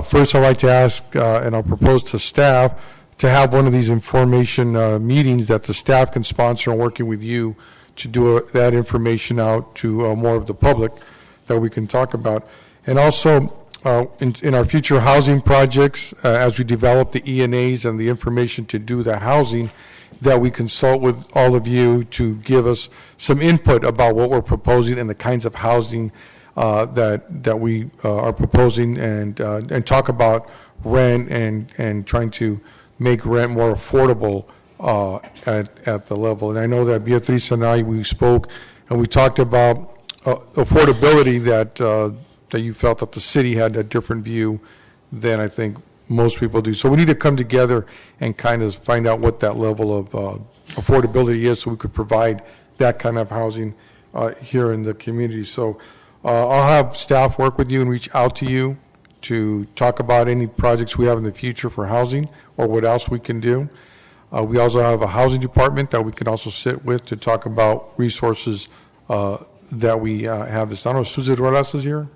Speaker 7: First, I'd like to ask, and I'll propose to staff, to have one of these information meetings that the staff can sponsor, and working with you to do that information out to more of the public that we can talk about. And also, in our future housing projects, as we develop the ENAs and the information to do the housing, that we consult with all of you to give us some input about what we're proposing and the kinds of housing that we are proposing, and talk about rent and trying to make rent more affordable at the level. And I know that Beatriz and I, we spoke and we talked about affordability, that you felt that the city had a different view than I think most people do. So we need to come together and kind of find out what that level of affordability is, so we could provide that kind of housing here in the community. So I'll have staff work with you and reach out to you to talk about any projects we have in the future for housing or what else we can do. We also have a housing department that we can also sit with to talk about resources that we have. I don't know if Susie Ruelas is here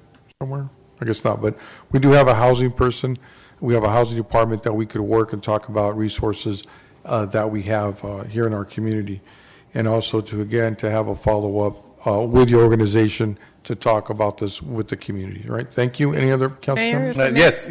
Speaker 7: somewhere. I guess not, but we do have a housing person. We have a housing department that we could work and talk about resources that we have here in our community. And also to, again, to have a follow-up with your organization to talk about this with the community, all right? Thank you. Any other council
Speaker 4: Mayor,
Speaker 7: members?
Speaker 1: Yes,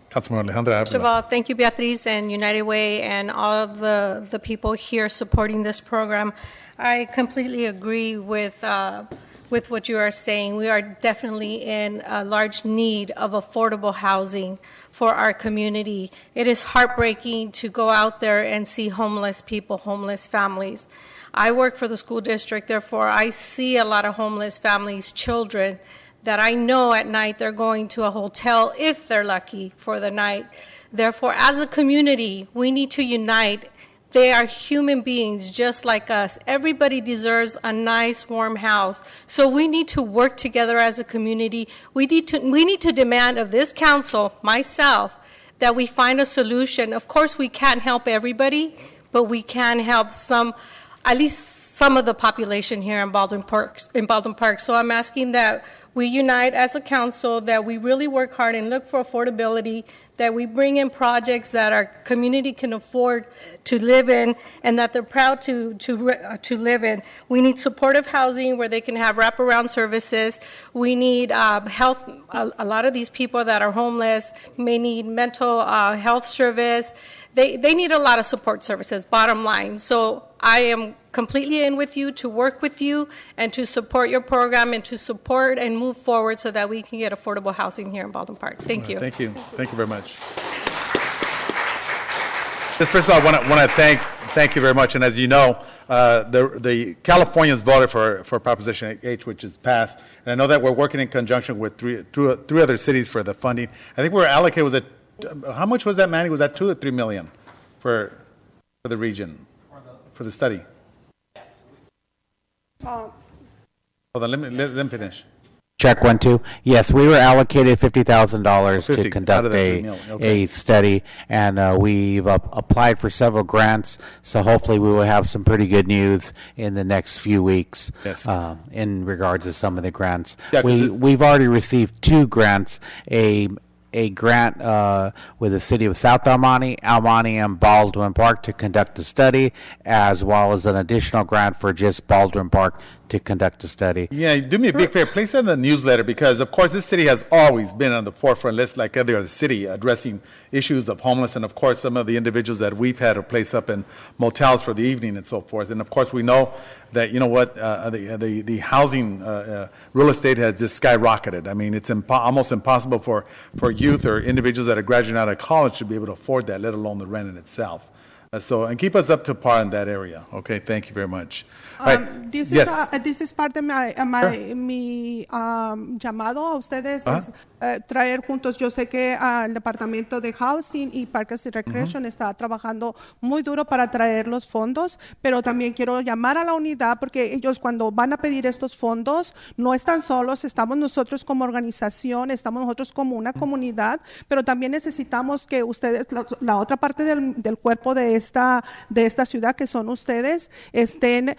Speaker 1: Councilman Alejandra.
Speaker 4: First of all, thank you, Beatriz and United Way and all of the people here supporting this program. I completely agree with what you are saying. We are definitely in a large need of affordable housing for our community. It is heartbreaking to go out there and see homeless people, homeless families. I work for the school district, therefore I see a lot of homeless families, children, that I know at night they're going to a hotel if they're lucky for the night. Therefore, as a community, we need to unite. They are human beings just like us. Everybody deserves a nice, warm house. So we need to work together as a community. We need to demand of this council, myself, that we find a solution. Of course, we can't help everybody, but we can help at least some of the population here in Baldwin Park. So I'm asking that we unite as a council, that we really work hard and look for affordability, that we bring in projects that our community can afford to live in and that they're proud to live in. We need supportive housing where they can have wraparound services. We need health. A lot of these people that are homeless may need mental health service. They need a lot of support services, bottom line. So I am completely in with you to work with you and to support your program and to support and move forward so that we can get affordable housing here in Baldwin Park. Thank you.
Speaker 1: Thank you. Thank you very much. Just first of all, I want to thank you very much. And as you know, the Californians voted for Proposition H, which is passed. And I know that we're working in conjunction with three other cities for the funding. I think we were allocated, how much was that, Manny? Was that $2 or $3 million for the region, for the study? Yes. Hold on, let me finish.
Speaker 9: Check 1, 2. Yes, we were allocated $50,000 to
Speaker 1: 50
Speaker 9: conduct a study, and we've applied for several grants. So hopefully, we will have some pretty good news in the next few weeks.
Speaker 1: Yes.
Speaker 9: In regards to some of the grants.
Speaker 1: Yeah,
Speaker 9: we've already received 2 grants. A a grant with the city of South Almani, and Baldwin Park to conduct a study, as well as an additional grant for just Baldwin Park to conduct a study.
Speaker 1: Yeah, do me a big favor. Place it in the newsletter because, of course, this city has always been on the forefront list, like every other city, addressing issues of homeless, and of course, some of the individuals that we've had to place up in motels for the evening and so forth. And of course, we know that the housing real estate has just skyrocketed. I mean, it's almost impossible for youth or individuals that are graduating out of college to be able to afford that, let alone the rent in itself. And keep us up to par in that area. Okay, thank you very much. All right.
Speaker 8: This
Speaker 1: Yes.
Speaker 8: is part de mi llamado a ustedes, es, traer juntos. Yo sé que el Departamento de Housing y Parques y Recreation está trabajando muy duro para traer los fondos, pero también quiero llamar a la unidad porque ellos cuando van a pedir estos fondos no están solos, estamos nosotros como organización, estamos nosotros como una comunidad, pero también necesitamos que ustedes, la otra parte del cuerpo de esta ciudad que son ustedes, estén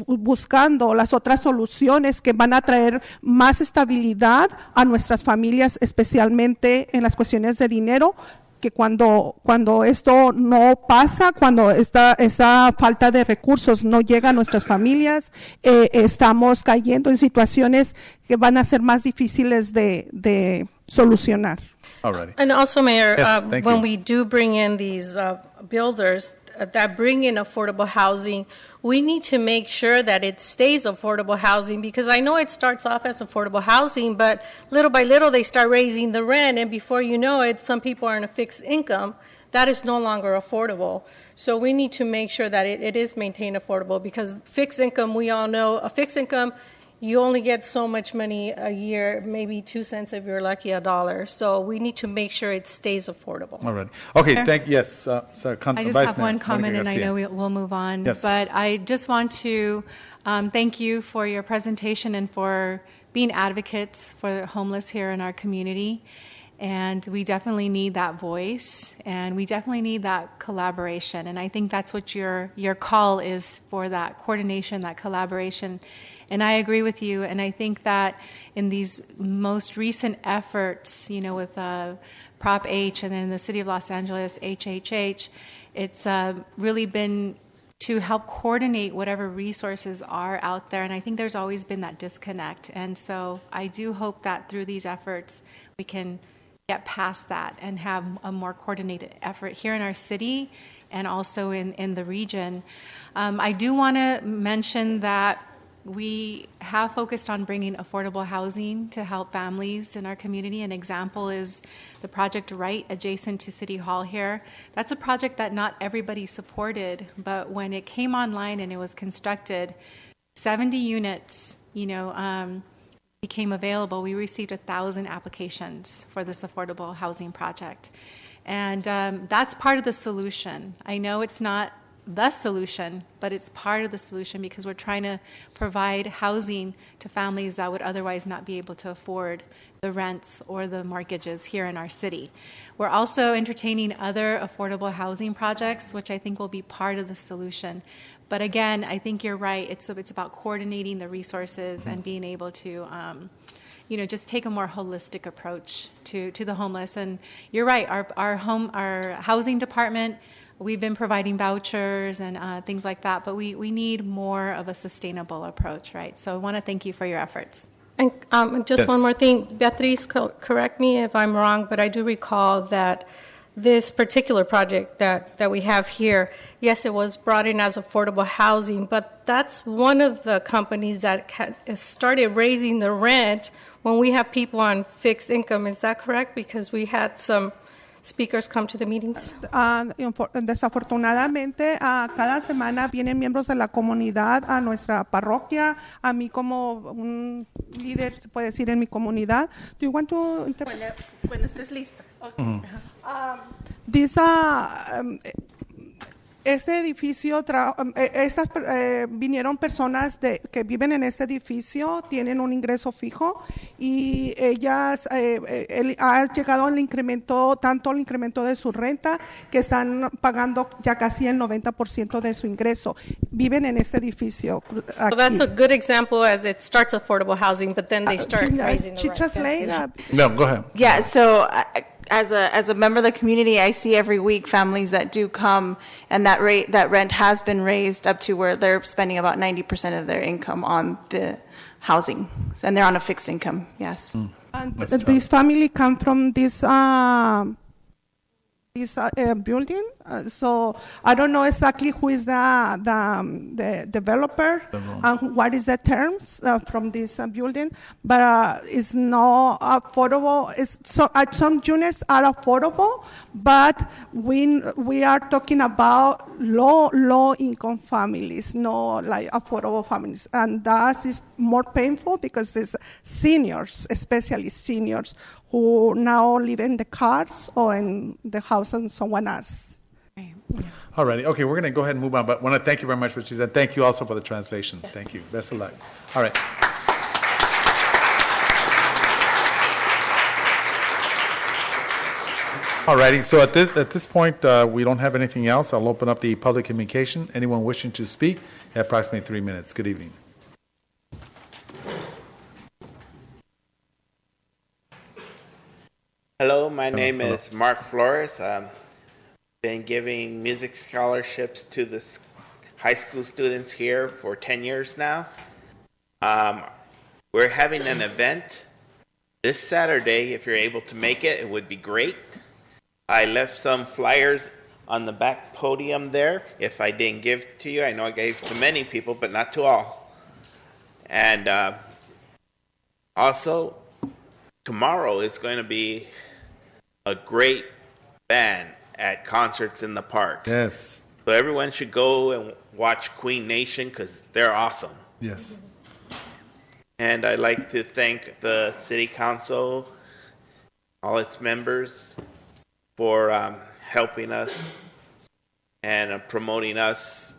Speaker 8: buscando las otras soluciones que van a traer más estabilidad a nuestras familias, especialmente en las cuestiones de dinero, que cuando esto no pasa, cuando esta falta de recursos no llega a nuestras familias, estamos cayendo en situaciones que van a ser más difíciles de solucionar.
Speaker 1: Alrighty.
Speaker 4: And also, Mayor,
Speaker 1: Yes, thank
Speaker 4: when
Speaker 1: you.
Speaker 4: we do bring in these builders that bring in affordable housing, we need to make sure that it stays affordable housing, because I know it starts off as affordable housing, but little by little they start raising the rent, and before you know it, some people are on a fixed income. That is no longer affordable. So we need to make sure that it is maintained affordable, because fixed income, we all know, a fixed income, you only get so much money a year, maybe 2 cents if you're lucky, $1. So we need to make sure it stays affordable.
Speaker 1: All right. Okay,
Speaker 3: Mayor?
Speaker 1: yes, sorry,
Speaker 3: I just
Speaker 1: Vice
Speaker 3: have
Speaker 1: Mayor
Speaker 3: one comment,
Speaker 1: Monica
Speaker 3: and I
Speaker 1: Garcia.
Speaker 3: know we'll move on.
Speaker 1: Yes.
Speaker 3: But I just want to thank you for your presentation and for being advocates for the homeless here in our community. And we definitely need that voice, and we definitely need that collaboration. And I think that's what your call is, for that coordination, that collaboration. And I agree with you. And I think that in these most recent efforts, with Prop H and then the City of Los Angeles, HHH, it's really been to help coordinate whatever resources are out there. And I think there's always been that disconnect. And so I do hope that through these efforts, we can get past that and have a more coordinated effort here in our city and also in the region. I do want to mention that we have focused on bringing affordable housing to help families in our community. An example is the project right adjacent to City Hall here. That's a project that not everybody supported, but when it came online and it was constructed, 70 units, became available. We received 1,000 applications for this affordable housing project. And that's part of the solution. I know it's not the solution, but it's part of the solution because we're trying to provide housing to families that would otherwise not be able to afford the rents or the mortgages here in our city. We're also entertaining other affordable housing projects, which I think will be part of the solution. But again, I think you're right. It's about coordinating the resources and being able to just take a more holistic approach to the homeless. And you're right, our housing department, we've been providing vouchers and things like that, but we need more of a sustainable approach, right? So I want to thank you for your efforts.
Speaker 4: And just
Speaker 1: Yes.
Speaker 4: one more thing, Beatriz, correct me if I'm wrong, but I do recall that this particular project that we have here, yes, it was brought in as affordable housing, but that's one of the companies that started raising the rent when we have people on fixed income. Is that correct? Because we had some speakers come to the meetings.
Speaker 8: Desafortunadamente, cada semana vienen miembros de la comunidad a nuestra parroquia, a mí como un líder, se puede decir, en mi comunidad. Do you want to
Speaker 5: Cuando estés lista.
Speaker 8: These Este edificio, vinieron personas que viven en este edificio, tienen un ingreso fijo y ellas ha llegado el incremento, tanto el incremento de su renta que están pagando ya casi el 90% de su ingreso. Viven en este edificio.
Speaker 4: So that's a good example as it starts affordable housing, but then they start raising the
Speaker 8: She
Speaker 4: rent.
Speaker 8: translate,
Speaker 1: No, go ahead.
Speaker 5: Yeah, so as a member of the community, I see every week families that do come, and that rent has been raised up to where they're spending about 90% of their income on the housing, and they're on a fixed income. Yes.
Speaker 8: And this family come from this building, so I don't know exactly who is the developer and what is the terms from this building, but it's not affordable. Some units are affordable, but we are talking about low income families, no like affordable families, and that is more painful because it's seniors, especially seniors, who now live in the cars or in the house of someone else.
Speaker 1: All righty. Okay, we're going to go ahead and move on, but want to thank you very much for what you said. Thank you also for the translation. Thank you. Best of luck. All right. All righty. So at this point, we don't have anything else. I'll open up the public communication. Anyone wishing to speak, you have approximately 3 minutes. Good evening.
Speaker 10: Hello, my name is Mark Flores. I've been giving music scholarships to the high school students here for 10 years now. We're having an event this Saturday. If you're able to make it, it would be great. I left some flyers on the back podium there. If I didn't give to you, I know I gave to many people, but not to all. And also, tomorrow is going to be a great band at concerts in the park.
Speaker 1: Yes.
Speaker 10: So everyone should go and watch Queen Nation because they're awesome.
Speaker 1: Yes.
Speaker 10: And I'd like to thank the City Council, all its members, for helping us and promoting us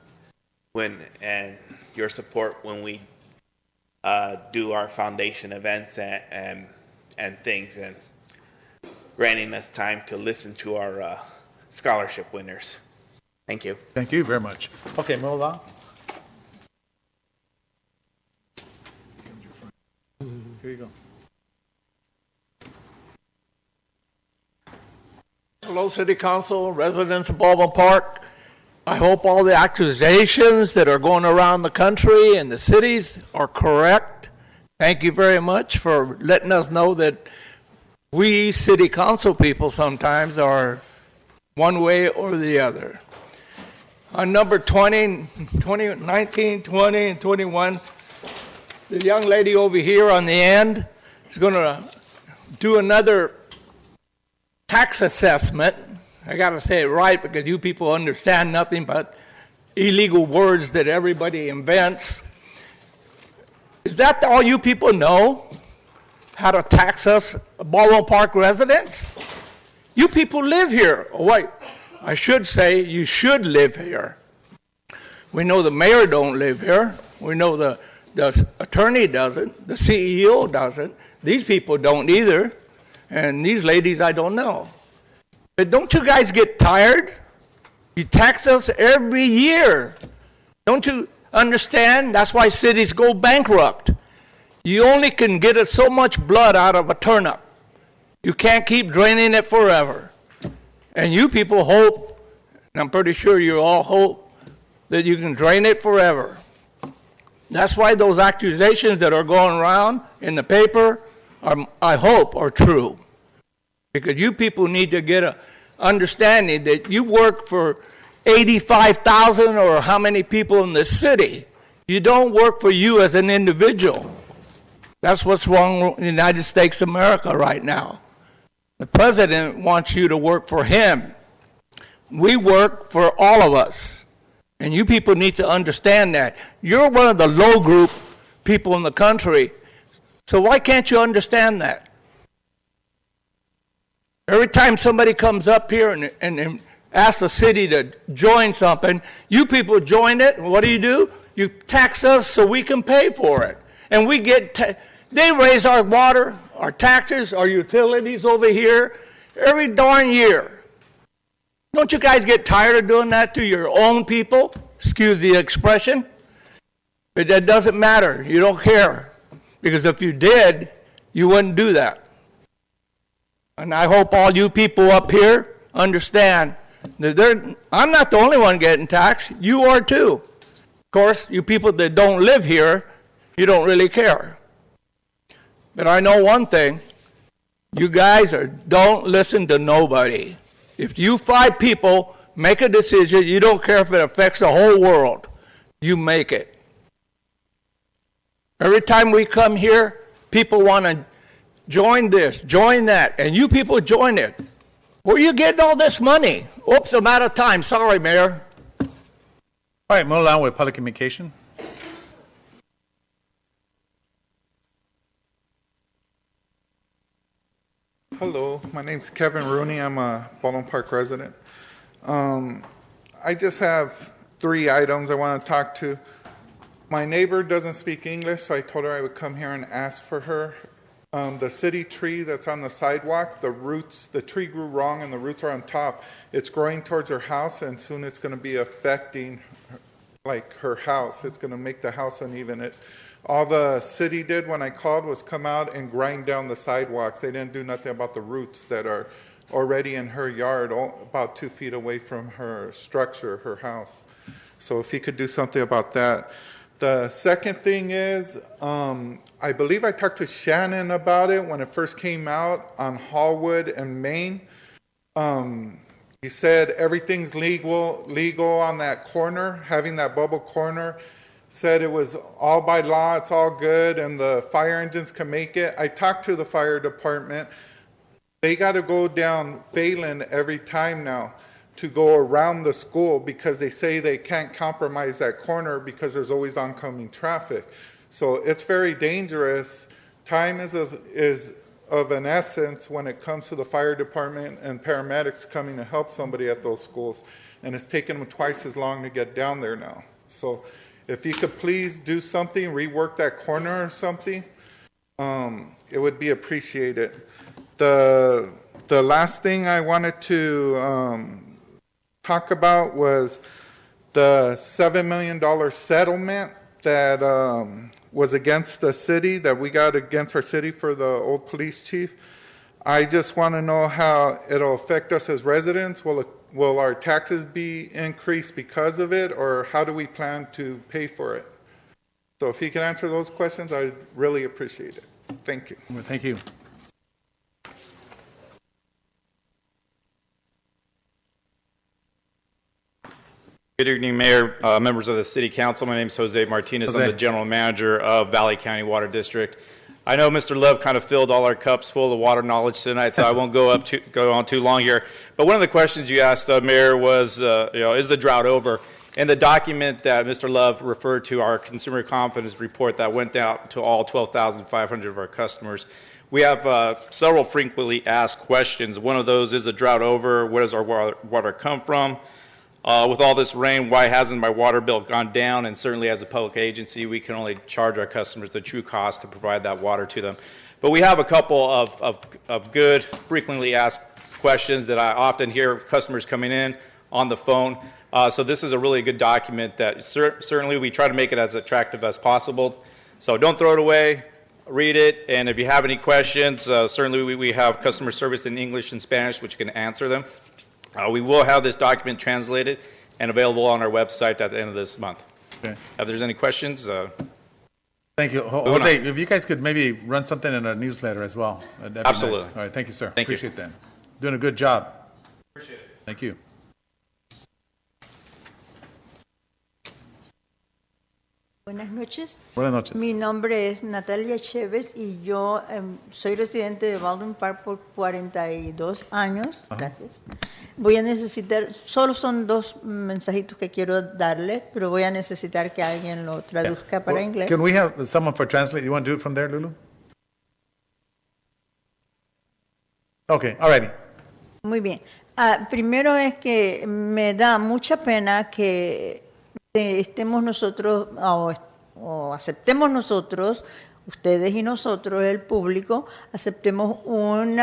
Speaker 10: and your support when we do our foundation events and things, and granting us time to listen to our scholarship winners. Thank you.
Speaker 1: Thank you very much. Okay, move along. Here you go.
Speaker 11: Hello, City Council, residents of Baldwin Park. I hope all the accusations that are going around the country and the cities are correct. Thank you very much for letting us know that we City Council people sometimes are one way or the other. On number 19, 20, and 21, the young lady over here on the end is going to do another tax assessment. I got to say it right because you people understand nothing but illegal words that everybody invents. Is that all you people know? How to tax us Baldwin Park residents? You people live here. Oh, wait, I should say you should live here. We know the mayor don't live here. We know the attorney doesn't. The CEO doesn't. These people don't either. And these ladies, I don't know. But don't you guys get tired? You tax us every year. Don't you understand? That's why cities go bankrupt. You only can get us so much blood out of a turnip. You can't keep draining it forever. And you people hope, and I'm pretty sure you all hope, that you can drain it forever. That's why those accusations that are going around in the paper, I hope, are true. Because you people need to get a understanding that you work for 85,000 or how many people in the city. You don't work for you as an individual. That's what's wrong in the United States of America right now. The president wants you to work for him. We work for all of us. And you people need to understand that. You're one of the low group people in the country. So why can't you understand that? Every time somebody comes up here and ask the city to join something. You people join it, and what do? You tax us so we can pay for it. And we get, they raise our water, our taxes, our utilities over here every darn year. Don't you guys get tired of doing that to your own people? Excuse the expression. But that doesn't matter. You don't care. Because if you did, you wouldn't do that. And I hope all you people up here understand that I'm not the only one getting taxed. You are too. Of course, you people that don't live here, you don't really care. But I know one thing. You guys don't listen to nobody. If you 5 people make a decision, you don't care if it affects the whole world. You make it. Every time we come here, people want to join this, join that, and you people join it. Where are you getting all this money? Oops, I'm out of time. Sorry, Mayor.
Speaker 1: All right, move along with public communication.
Speaker 12: Hello, my name's Kevin Rooney. I'm a Baldwin Park resident. I just have 3 items I want to talk to. My neighbor doesn't speak English, so I told her I would come here and ask for her. The city tree that's on the sidewalk, the tree grew wrong and the roots are on top. It's growing towards her house, and soon it's going to be affecting her house. It's going to make the house uneven. All the city did when I called was come out and grind down the sidewalks. They didn't do nothing about the roots that are already in her yard, about 2 feet away from her structure, her house. So if he could do something about that. The second thing is, I believe I talked to Shannon about it when it first came out on Hallwood and Main. He said everything's legal on that corner, having that bubble corner. Said it was all by law, it's all good, and the fire engines can make it. I talked to the fire department. They got to go down Phelan every time now to go around the school because they say they can't compromise that corner because there's always oncoming traffic. So it's very dangerous. Time is of an essence when it comes to the fire department and paramedics coming to help somebody at those schools. And it's taken them twice as long to get down there now. So if you could please do something, rework that corner or something, it would be appreciated. The last thing I wanted to talk about was the $7 million settlement that was against the city, that we got against our city for the old police chief. I just want to know how it'll affect us as residents. Will our taxes be increased because of it, or how do we plan to pay for it? So if you can answer those questions, I'd really appreciate it. Thank you.
Speaker 1: Well, thank you.
Speaker 13: Good evening, Mayor, members of the City Council. My name is Jose Martinez. I'm the General Manager of Valley County Water District. I know Mr. Love kind of filled all our cups full of water knowledge tonight, so I won't go on too long here. But one of the questions you asked, Mayor, was, is the drought over? In the document that Mr. Love referred to, our consumer confidence report that went out to all 12,500 of our customers, we have several frequently asked questions. One of those is the drought over? Where does our water come from? With all this rain, why hasn't my water bill gone down? And certainly as a public agency, we can only charge our customers the true cost to provide that water to them. But we have a couple of good, frequently asked questions that I often hear customers coming in on the phone. So this is a really good document that certainly we try to make it as attractive as possible. So don't throw it away, read it, and if you have any questions, certainly we have customer service in English and Spanish, which can answer them. We will have this document translated and available on our website at the end of this month.
Speaker 1: Okay.
Speaker 13: If there's any questions.
Speaker 1: Thank you. Jose, if you guys could maybe run something in a newsletter as well. That'd be
Speaker 13: Absolutely.
Speaker 1: Nice. All right, thank you, sir.
Speaker 13: Thank you.
Speaker 1: Appreciate that. Doing a good job.
Speaker 13: Appreciate it.
Speaker 1: Thank you.
Speaker 14: Buenas noches.
Speaker 1: Buenas noches.
Speaker 14: Mi nombre es Natalia Chévez y yo soy residente de Baldwin Park por 42 años.
Speaker 1: Ajá.
Speaker 14: Gracias. Voy a necesitar, solo son 2 mensajitos que quiero darles, pero voy a necesitar que alguien lo traduzca para inglés.
Speaker 1: Can we have someone for translate? You want to do it from there, Lulu? Okay, alrighty.
Speaker 14: Muy bien. Primero es que me da mucha pena que estemos nosotros o aceptemos nosotros, ustedes y nosotros, el público, aceptemos un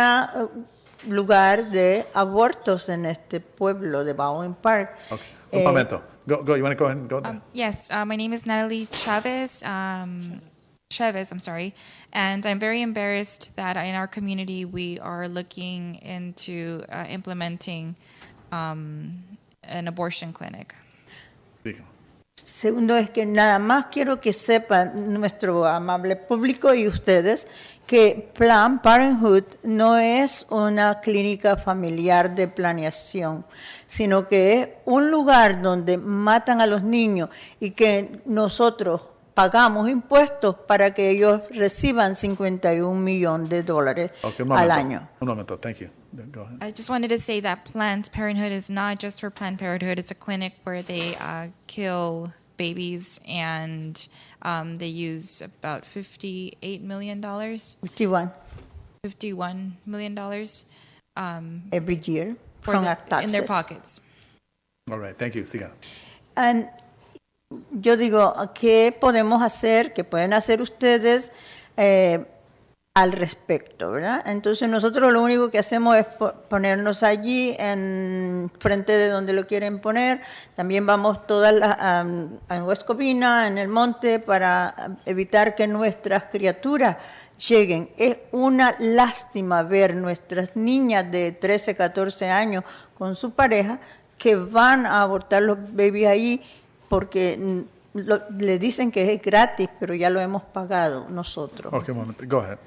Speaker 14: lugar de abortos en este pueblo de Baldwin Park.
Speaker 1: Okay. Un momento. Go. You want to go ahead and go there?
Speaker 15: Yes, my name is Natalie Chavez. I'm sorry. And I'm very embarrassed that in our community we are looking into implementing an abortion clinic.
Speaker 14: Segundo es que nada más quiero que sepan nuestro amable público y ustedes que Planned Parenthood no es una clínica familiar de planeación, sino que es un lugar donde matan a los niños y que nosotros pagamos impuestos para que ellos reciban $51 millones al año.
Speaker 1: Un momento, thank you. Go ahead.
Speaker 15: I just wanted to say that Planned Parenthood is not just for Planned Parenthood. It's a clinic where they kill babies, and they use about $51 million
Speaker 14: every year from our taxes.
Speaker 15: in their pockets.
Speaker 1: All right, thank you. Siga.
Speaker 14: And yo digo, ¿qué podemos hacer? ¿Qué pueden hacer ustedes al respecto, verdad? Entonces nosotros lo único que hacemos es ponernos allí en frente de donde lo quieren poner. También vamos todas en West Covina, en el monte, para evitar que nuestras criaturas lleguen. Es una lástima ver nuestras niñas de 13, 14 años con su pareja que van a abortar los bebés allí porque les dicen que es gratis, pero ya lo hemos pagado nosotros.
Speaker 1: Okay, un momento. Go ahead.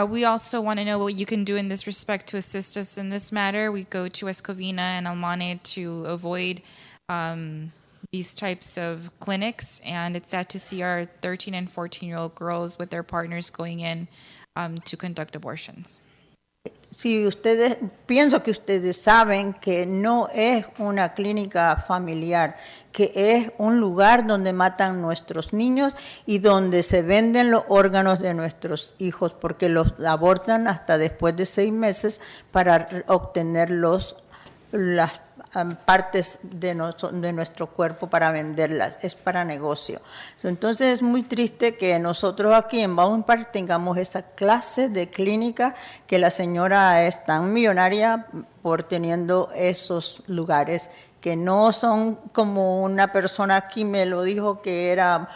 Speaker 15: We also want to know what you can do in this respect to assist us in this matter. We go to Escovina and Almane to avoid these types of clinics, and it's sad to see our 13 and 14-year-old girls with their partners going in to conduct abortions.
Speaker 14: Si ustedes, pienso que ustedes saben que no es una clínica familiar, que es un lugar donde matan nuestros niños y donde se venden los órganos de nuestros hijos porque los abortan hasta después de 6 meses para obtener las partes de nuestro cuerpo para venderlas, es para negocio. Entonces es muy triste que nosotros aquí en Baldwin Park tengamos esa clase de clínica, que la señora es tan millonaria por teniendo esos lugares que no son como una persona aquí me lo dijo que era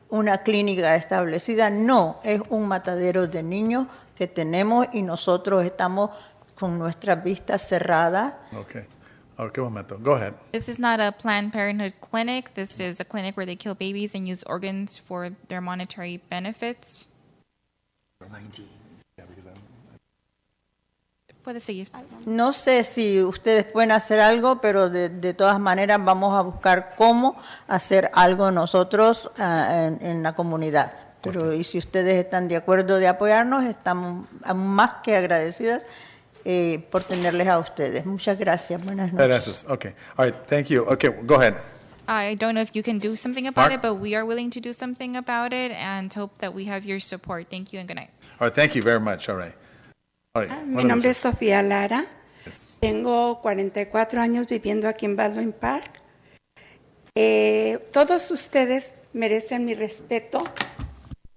Speaker 14: una clínica establecida, no, es un matadero de niños que tenemos y nosotros estamos con nuestras vistas cerradas.
Speaker 1: Okay. Okay, un momento. Go ahead.
Speaker 15: This is not a Planned Parenthood clinic. This is a clinic where they kill babies and use organs for their monetary benefits. Puede seguir.
Speaker 14: No sé si ustedes pueden hacer algo, pero de todas maneras vamos a buscar cómo hacer algo nosotros en la comunidad. Pero y si ustedes están de acuerdo de apoyarnos, estamos más que agradecidas por tenerles a ustedes. Muchas gracias. Buenas noches.
Speaker 1: Gracias. Okay. All right. Thank you. Okay, go ahead.
Speaker 15: I don't know if you can do something about
Speaker 1: Mark?
Speaker 15: it, but we are willing to do something about it and hope that we have your support. Thank you and good night.
Speaker 1: All right. Thank you very much. All right. All right.
Speaker 16: Mi nombre es Sofía Lara. Tengo 44 años viviendo aquí en Baldwin Park. Todos ustedes merecen mi respeto.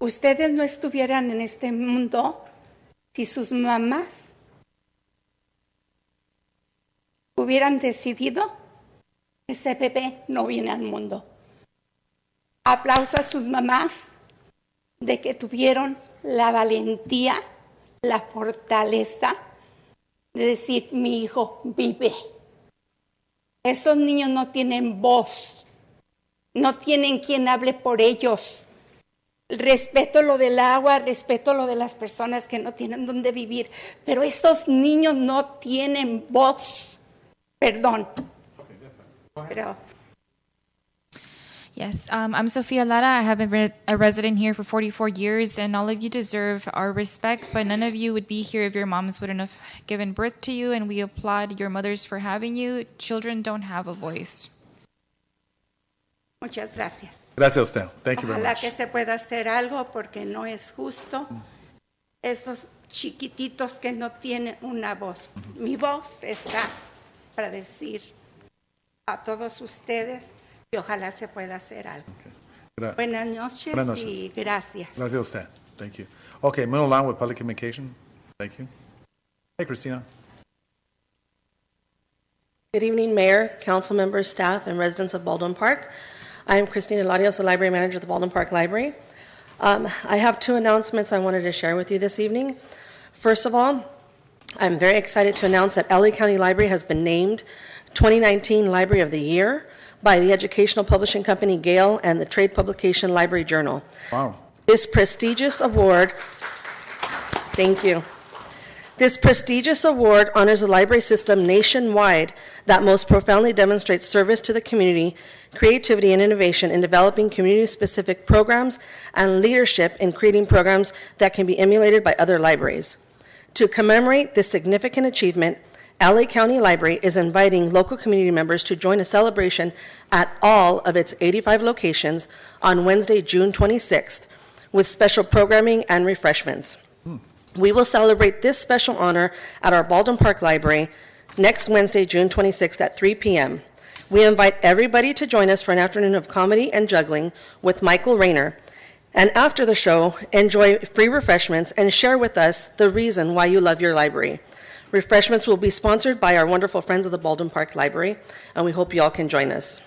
Speaker 16: Ustedes no estuvieran en este mundo si sus mamás hubieran decidido que ese bebé no viene al mundo. Aplauso a sus mamás de que tuvieron la valentía, la fortaleza de decir, mi hijo vive. Estos niños no tienen voz, no tienen quien hable por ellos. Respeto lo del agua, respeto lo de las personas que no tienen dónde vivir, pero estos niños no tienen voz. Perdón. Pero
Speaker 15: Yes, I'm Sofia Lara. I have been a resident here for 44 years, and all of you deserve our respect, but none of you would be here if your moms wouldn't have given birth to you, and we applaud your mothers for having you. Children don't have a voice.
Speaker 16: muchas gracias.
Speaker 1: Gracias a usted. Thank you very
Speaker 16: Ojalá
Speaker 1: much.
Speaker 16: que se pueda hacer algo porque no es justo estos chiquititos que no tienen una voz. Mi voz está para decir a todos ustedes que ojalá se pueda hacer algo. Buenas noches,
Speaker 1: Buenas noches.
Speaker 16: y gracias.
Speaker 1: Gracias a usted. Thank you. Okay, moving along with public communication. Thank you. Hey, Christina.
Speaker 17: Good evening, Mayor, council members, staff, and residents of Baldwin Park. I am Christina Larios, the Library Manager of the Baldwin Park Library. I have two announcements I wanted to share with you this evening. First of all, I'm very excited to announce that LA County Library has been named 2019 Library of the Year by the educational publishing company Gale and the trade publication Library Journal.
Speaker 1: Wow.
Speaker 17: This prestigious award, thank you. This prestigious award honors a library system nationwide that most profoundly demonstrates service to the community, creativity, and innovation in developing community-specific programs and leadership in creating programs that can be emulated by other libraries. To commemorate this significant achievement, LA County Library is inviting local community members to join a celebration at all of its 85 locations on Wednesday, June 26th, with special programming and refreshments. We will celebrate this special honor at our Baldwin Park Library next Wednesday, June 26th at 3 p.m. We invite everybody to join us for an afternoon of comedy and juggling with Michael Rayner. And after the show, enjoy free refreshments and share with us the reason why you love your library. Refreshments will be sponsored by our wonderful friends of the Baldwin Park Library, and we hope you all can join us.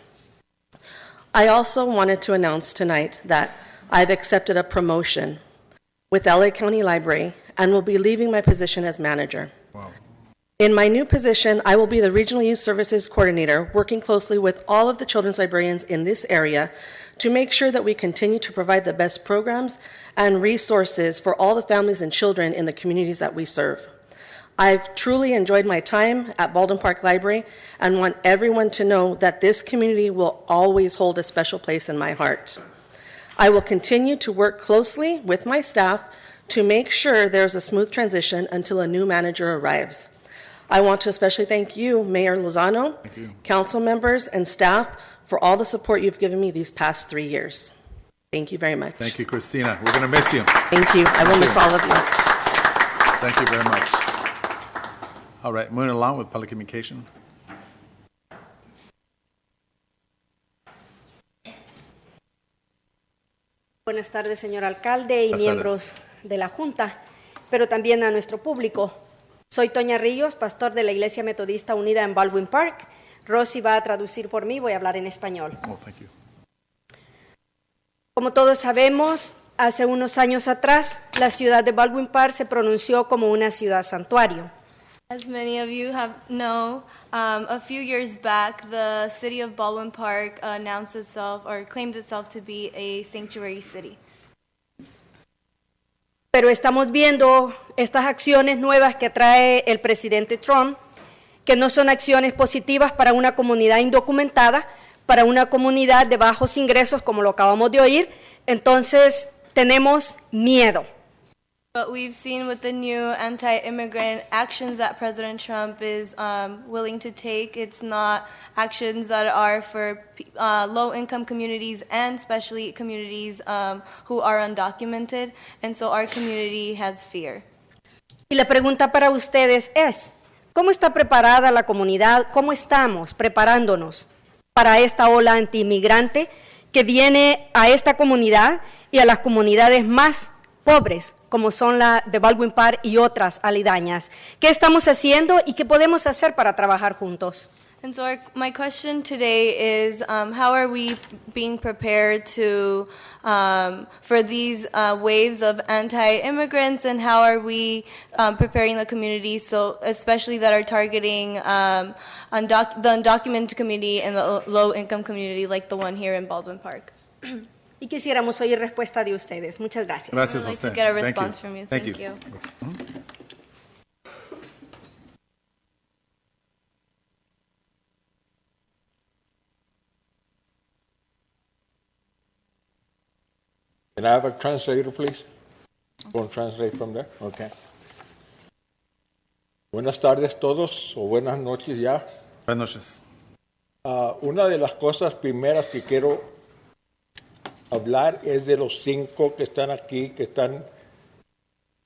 Speaker 17: I also wanted to announce tonight that I've accepted a promotion with LA County Library and will be leaving my position as manager.
Speaker 1: Wow.
Speaker 17: In my new position, I will be the Regional Youth Services Coordinator, working closely with all of the children's librarians in this area to make sure that we continue to provide the best programs and resources for all the families and children in the communities that we serve. I've truly enjoyed my time at Baldwin Park Library and want everyone to know that this community will always hold a special place in my heart. I will continue to work closely with my staff to make sure there's a smooth transition until a new manager arrives. I want to especially thank you, Mayor Lozano, council members, and staff for all the support you've given me these past 3 years. Thank you very much.
Speaker 1: Thank you, Christina. We're going to miss you.
Speaker 17: Thank you. I will miss all of you.
Speaker 1: Thank you very much. All right, moving along with public communication.
Speaker 18: Buenas tardes, señor alcalde y
Speaker 1: Buenas
Speaker 18: miembros de la Junta, pero también a nuestro público. Soy Toña Ríos, pastor de la Iglesia Metodista Unida en Baldwin Park. Rosy va a traducir por mí, voy a hablar en español.
Speaker 1: Oh, thank you.
Speaker 18: Como todos sabemos, hace unos años atrás, la ciudad de Baldwin Park se pronunció como una ciudad santuario.
Speaker 19: As many of you know, a few years back, the city of Baldwin Park announced itself or claimed itself to be a sanctuary city.
Speaker 18: Pero estamos viendo estas acciones nuevas que trae el presidente Trump, que no son acciones positivas para una comunidad indocumentada, para una comunidad de bajos ingresos, como lo acabamos de oír. Entonces, tenemos miedo.
Speaker 19: But we've seen with the new anti-immigrant actions that President Trump is willing to take, it's not actions that are for low-income communities and especially communities who are undocumented, and so our community has fear.
Speaker 18: Y la pregunta para ustedes es, ¿cómo está preparada la comunidad? ¿Cómo estamos preparándonos para esta ola anti-inmigrante que viene a esta comunidad y a las comunidades más pobres, como son la de Baldwin Park y otras aledañas? ¿Qué estamos haciendo y qué podemos hacer para trabajar juntos?
Speaker 19: And so my question today is, how are we being prepared to for these waves of anti-immigrants, and how are we preparing the community, so especially that are targeting the undocumented community and the low-income community, like the one here in Baldwin Park?
Speaker 18: Y quisiéramos oír respuesta de ustedes. Muchas gracias.
Speaker 1: Gracias a
Speaker 19: I'd like to
Speaker 1: usted.
Speaker 19: get a
Speaker 1: Thank
Speaker 19: response
Speaker 1: you.
Speaker 19: from you.
Speaker 1: Thank
Speaker 19: Thank
Speaker 1: you.
Speaker 19: you.
Speaker 20: Can I have a translator, please? Go and translate from there. Okay. Buenas tardes todos, o buenas noches ya.
Speaker 1: Buenas noches.
Speaker 20: Una de las cosas primeras que quiero hablar es de los 5 que están aquí, que están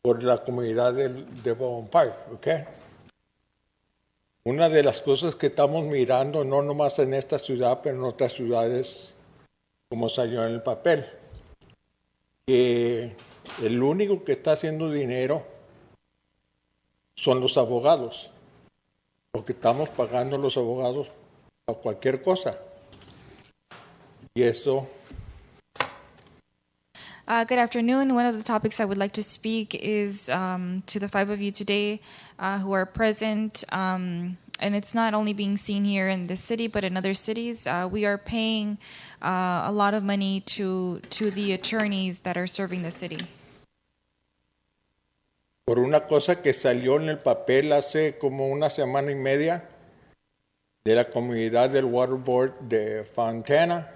Speaker 20: por la comunidad de Baldwin Park, ¿ok? Una de las cosas que estamos mirando, no nomás en esta ciudad, pero en otras ciudades, como salió en el papel, que el único que está haciendo dinero son los abogados, porque estamos pagando a los abogados a cualquier cosa. Y eso...
Speaker 15: Good afternoon. One of the topics I would like to speak is to the five of you today who are present. And it's not only being seen here in this city, but in other cities. We are paying a lot of money to the attorneys that are serving the city.
Speaker 20: Por una cosa que salió en el papel hace como una semana y media de la comunidad del Water Board de Fontana,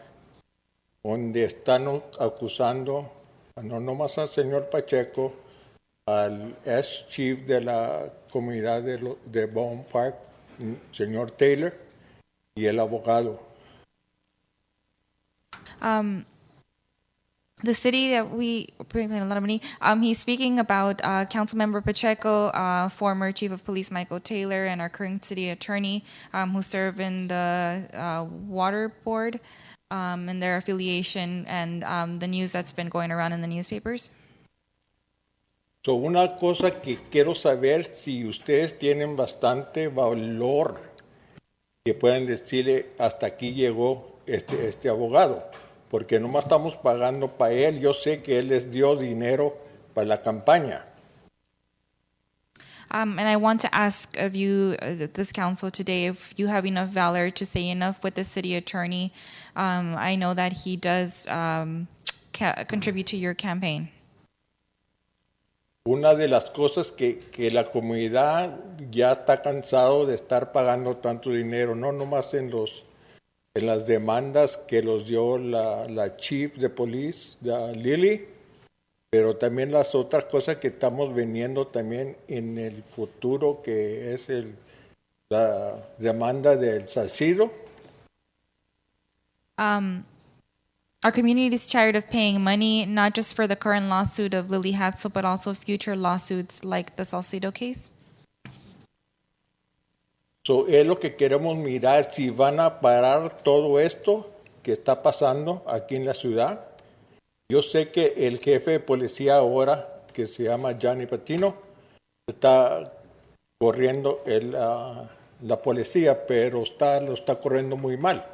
Speaker 20: donde están acusando no nomás al señor Pacheco, al ex chief de la comunidad de Baldwin Park, señor Taylor, y el abogado.
Speaker 15: The city that we paying a lot of money. He's speaking about Councilmember Pacheco, former Chief of Police Michael Taylor, and our current city attorney, who serve in the Water Board, and their affiliation, and the news that's been going around in the newspapers.
Speaker 20: So, una cosa que quiero saber si ustedes tienen bastante valor que pueden decirle hasta aquí llegó este abogado, porque nomás estamos pagando para él. Yo sé que él les dio dinero para la campaña.
Speaker 15: And I want to ask of you, this council today, if you have enough valor to say enough with the city attorney. I know that he does contribute to your campaign.
Speaker 20: Una de las cosas que la comunidad ya está cansado de estar pagando tanto dinero, no nomás en las demandas que los dio la chief de police, Lily, pero también las otras cosas que estamos viendo también en el futuro, que es la demanda del Salcido.
Speaker 15: Our community is tired of paying money, not just for the current lawsuit of Lily Hatzel, but also future lawsuits like the Salcido case.
Speaker 20: Es lo que queremos mirar, si van a parar todo esto que está pasando aquí en la ciudad. Yo sé que el jefe de policía ahora, que se llama Johnny Patino, está corriendo la policía, pero lo está corriendo muy mal.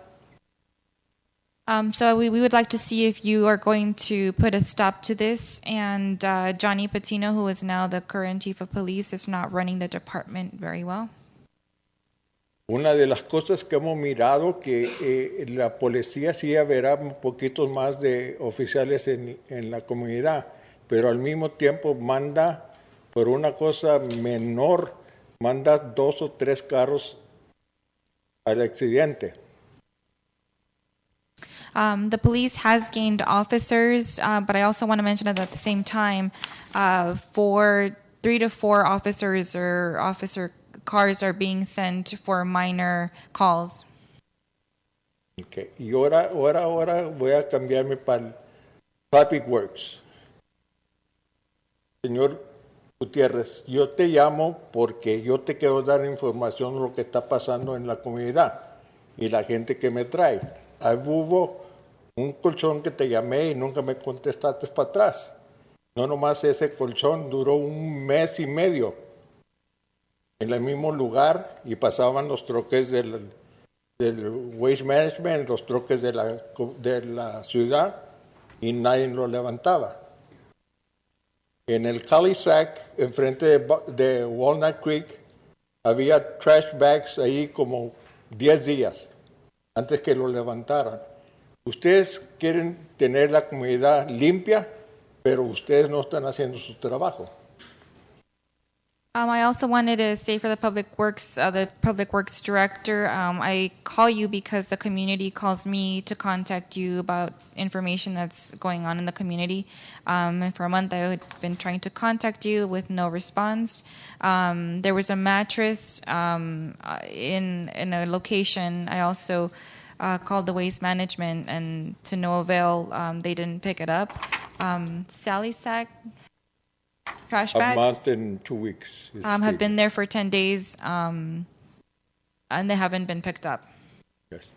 Speaker 15: So we would like to see if you are going to put a stop to this. And Johnny Patino, who is now the current chief of police, is not running the department very well.
Speaker 20: Una de las cosas que hemos mirado que la policía sí habrá un poquito más de oficiales en la comunidad, pero al mismo tiempo manda, por una cosa menor, manda 2 o 3 carros al accidente.
Speaker 15: The police has gained officers, but I also want to mention that at the same time, 3 to 4 officers or officer cars are being sent for minor calls.
Speaker 20: Okay. Y ahora voy a cambiarme para Public Works. Señor Gutiérrez, yo te llamo porque yo te quiero dar información de lo que está pasando en la comunidad y la gente que me trae. Hubo un colchón que te llamé y nunca me contestaste para atrás. No nomás ese colchón duró 1 mes y medio en el mismo lugar y pasaban los troques del Waste Management, los troques de la ciudad y nadie lo levantaba. En el Cul-de-sac, enfrente de Walnut Creek, había trash bags ahí como 10 días antes que lo levantaran. Ustedes quieren tener la comunidad limpia, pero ustedes no están haciendo su trabajo.
Speaker 15: I also wanted to say for the Public Works Director, I call you because the community calls me to contact you about information that's going on in the community. And for a month, I had been trying to contact you with no response. There was a mattress in a location. I also called the Waste Management, and to no avail. They didn't pick it up. Sally Sack. trash
Speaker 20: a
Speaker 15: bags
Speaker 20: month and 2 weeks. It's
Speaker 15: have
Speaker 20: been.
Speaker 15: been there for 10 days, and they haven't been picked up.
Speaker 20: Yes.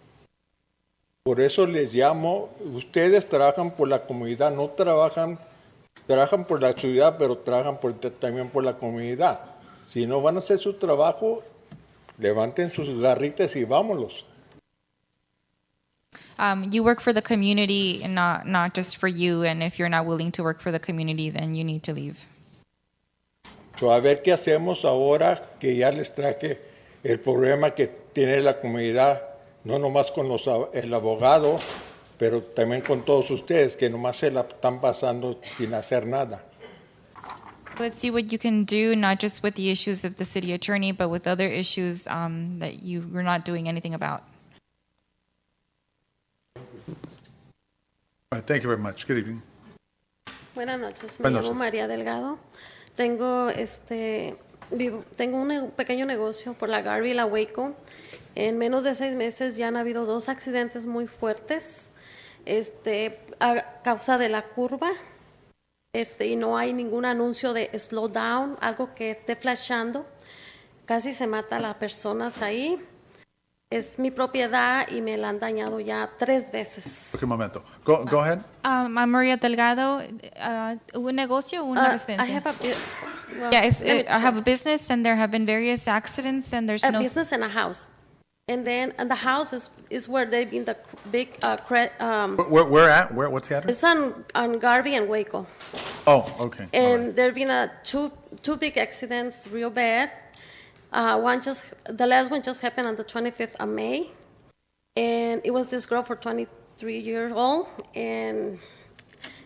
Speaker 20: Por eso les llamo, ustedes trabajan por la comunidad, no trabajan por la ciudad, pero trabajan también por la comunidad. Si no van a hacer su trabajo, levanten sus garritas y vámonos.
Speaker 15: You work for the community and not just for you. And if you're not willing to work for the community, then you need to leave.
Speaker 20: So, a ver qué hacemos ahora que ya les traje el problema que tiene la comunidad, no nomás con el abogado, pero también con todos ustedes que nomás se la están pasando sin hacer nada.
Speaker 15: Let's see what you can do, not just with the issues of the city attorney, but with other issues that you're not doing anything about.
Speaker 1: All right, thank you very much. Good evening.
Speaker 21: Buenas noches, me
Speaker 1: Buenas
Speaker 21: llamo
Speaker 1: noches.
Speaker 21: María Delgado. Tengo un pequeño negocio por la Garvey y la Waco. En menos de 6 meses ya han habido 2 accidentes muy fuertes, a causa de la curva, y no hay ningún anuncio de slow down, algo que esté flashando. Casi se mata a las personas ahí. Es mi propiedad y me la han dañado ya 3 veces.
Speaker 1: Okay, un momento. Go ahead.
Speaker 15: I'm Maria Delgado. ¿Un negocio o una residencia?
Speaker 21: I have a well,
Speaker 15: Yeah,
Speaker 21: let
Speaker 15: I have a business, and there have been various accidents, and there's
Speaker 21: a
Speaker 15: no
Speaker 21: business and a house. And then and the house is where they've been the big
Speaker 1: Where at? What's the address?
Speaker 21: it's on Garvey and Waco.
Speaker 1: Oh, okay.
Speaker 21: And there have been two big accidents, real bad. The last one just happened on the 25th of May, and it was this girl for 23 years old, and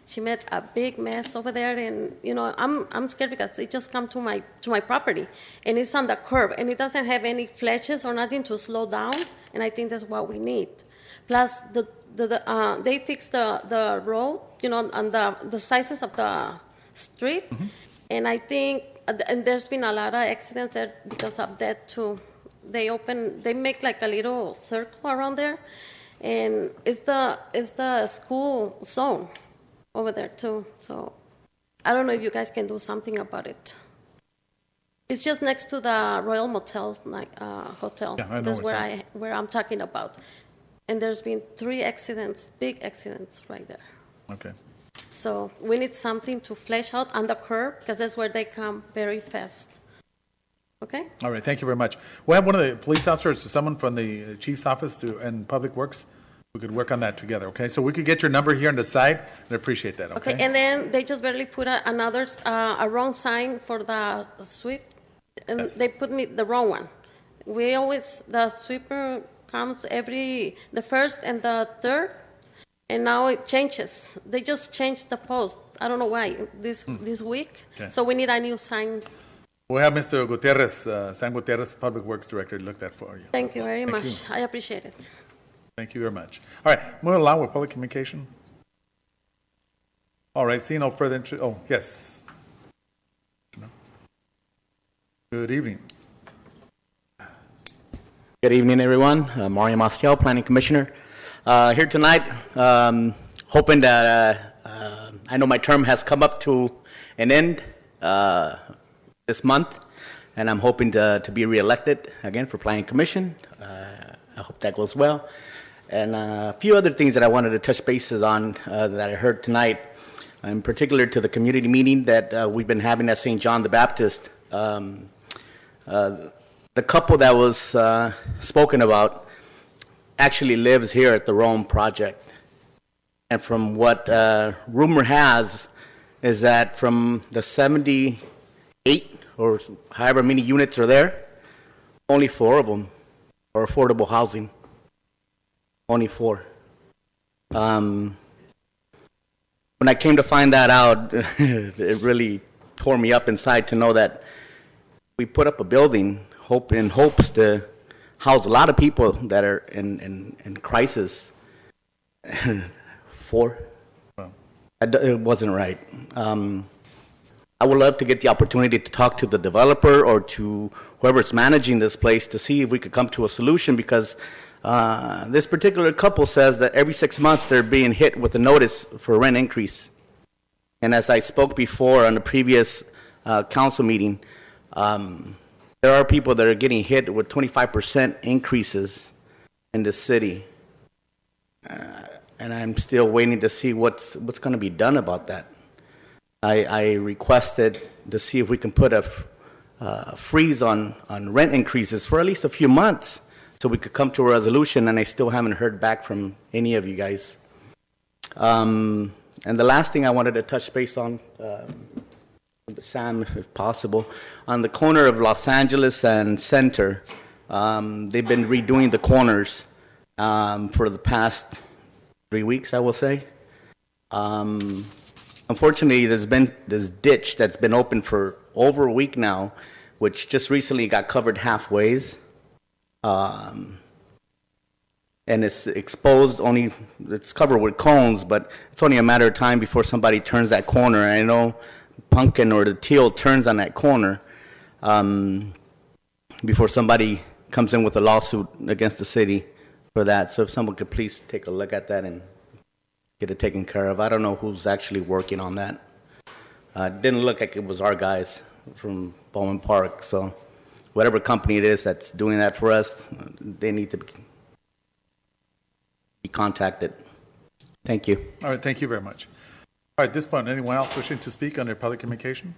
Speaker 21: she made a big mess over there. And I'm scared because it just come to my property, and it's on the curb, and it doesn't have any flashes or nothing to slow down, and I think that's what we need. Plus, they fixed the road, on the sizes of the street, and I think. And there's been a lot of accidents there because of that too. They make like a little circle around there, and it's the school zone over there too. So I don't know if you guys can do something about it. It's just next to the Royal Motel hotel.
Speaker 1: Yeah, I know
Speaker 21: That's
Speaker 1: what's
Speaker 21: where I'm talking about. And there's been 3 accidents, big accidents right there.
Speaker 1: Okay.
Speaker 21: So we need something to flesh out on the curb because that's where they come very fast. Okay?
Speaker 1: All right, thank you very much. We'll have one of the police officers, someone from the chief's office and Public Works. We could work on that together, okay? So we could get your number here on the side, and appreciate that, okay?
Speaker 21: Okay, and then they just barely put a wrong sign for the sweep, and
Speaker 1: Yes.
Speaker 21: they put me the wrong one. The sweeper comes the first and the third, and now it changes. They just changed the post. I don't know why this week.
Speaker 1: Okay.
Speaker 21: So we need a new sign.
Speaker 1: We'll have Mr. Gutierrez, San Gutierrez, Public Works Director, look that for you.
Speaker 21: Thank you very
Speaker 1: Thank
Speaker 21: much.
Speaker 1: you.
Speaker 21: I appreciate it.
Speaker 1: Thank you very much. All right, moving along with public communication. All right, seeing no further interest. Oh, yes. Good evening.
Speaker 22: Good evening, everyone. Mario Maciel, Planning Commissioner. Here tonight, hoping that I know my term has come up to an end this month, and I'm hoping to be reelected again for Planning Commission. I hope that goes well. And a few other things that I wanted to touch bases on that I heard tonight, in particular to the community meeting that we've been having at St. John the Baptist. The couple that was spoken about actually lives here at the Rome project. And from what rumor has is that from the 78 or however many units are there, only 4 of them are affordable housing. Only 4. When I came to find that out, it really tore me up inside to know that we put up a building in hopes to house a lot of people that are in crisis. 4. It wasn't right. I would love to get the opportunity to talk to the developer or to whoever's managing this place to see if we could come to a solution, because this particular couple says that every 6 months they're being hit with a notice for rent increase. And as I spoke before on the previous council meeting, there are people that are getting hit with 25% increases in the city. And I'm still waiting to see what's going to be done about that. I requested to see if we can put a freeze on rent increases for at least a few months so we could come to a resolution, and I still haven't heard back from any of you guys. And the last thing I wanted to touch base on, Sam, if possible, on the corner of Los Angeles and Center, they've been redoing the corners for the past 3 weeks, I will say. Unfortunately, there's been this ditch that's been open for over a week now, which just recently got covered halfways. And it's exposed only, it's covered with cones, but it's only a matter of time before somebody turns that corner. And I know Pumpkin or the Teal turns on that corner before somebody comes in with a lawsuit against the city for that. So if someone could please take a look at that and get it taken care of. I don't know who's actually working on that. Didn't look like it was our guys from Baldwin Park. So whatever company it is that's doing that for us, they need to be contacted. Thank you.
Speaker 1: All right, thank you very much. All right, at this point, anyone else wishing to speak under public communication?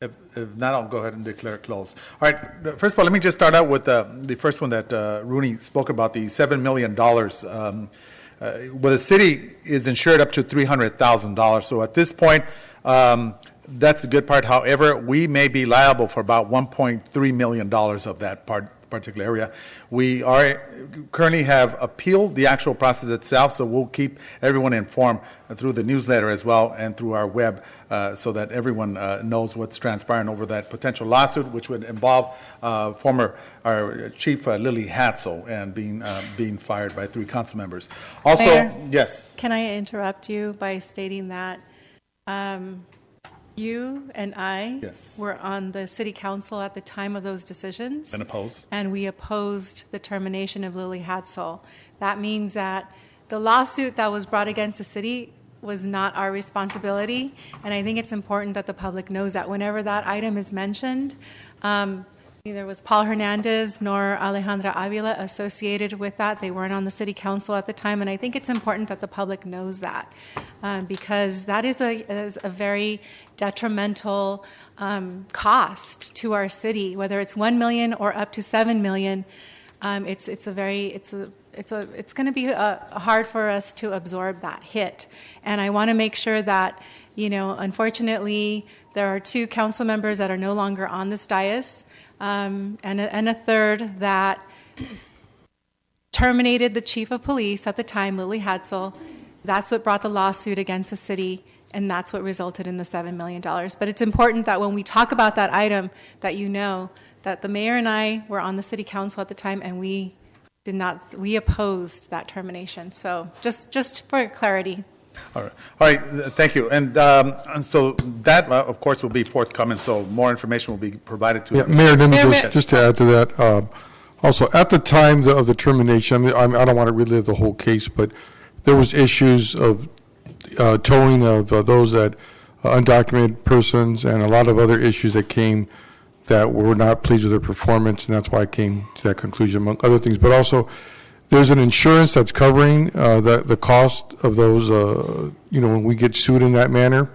Speaker 1: If not, I'll go ahead and declare it closed. All right, first of all, let me just start out with the first one that Rooney spoke about, the $7 million. Well, the city is insured up to $300,000. So at this point, that's the good part. However, we may be liable for about $1.3 million of that particular area. We currently have appealed the actual process itself, so we'll keep everyone informed through the newsletter as well and through our web so that everyone knows what's transpiring over that potential lawsuit, which would involve our chief Lily Hatzel and being fired by 3 council members. Also,
Speaker 3: Mayor,
Speaker 1: yes.
Speaker 3: Can I interrupt you by stating that you and I were on the city council at the time of those decisions.
Speaker 1: And opposed.
Speaker 3: And we opposed the termination of Lily Hatzel. That means that the lawsuit that was brought against the city was not our responsibility. And I think it's important that the public knows that whenever that item is mentioned, neither was Paul Hernandez nor Alejandra Avila associated with that. They weren't on the city council at the time, and I think it's important that the public knows that because that is a very detrimental cost to our city, whether it's $1 million or up to $7 million. It's going to be hard for us to absorb that hit, and I want to make sure that, unfortunately, there are 2 council members that are no longer on this dais. And a third that terminated the chief of police at the time, Lily Hatzel. That's what brought the lawsuit against the city, and that's what resulted in the $7 million. But it's important that when we talk about that item, that you know that the mayor and I were on the city council at the time, and we opposed that termination. So just for clarity.
Speaker 1: All right, thank you. And so that, of course, will be forthcoming, so more information will be provided to you.
Speaker 7: Mayor, let me just to add to that. Also, at the time of the termination, I don't want to relive the whole case, but there was issues of towing of those that undocumented persons and a lot of other issues that came that were not pleased with their performance, and that's why I came to that conclusion, among other things. But also, there's an insurance that's covering the cost of those, when we get sued in that manner.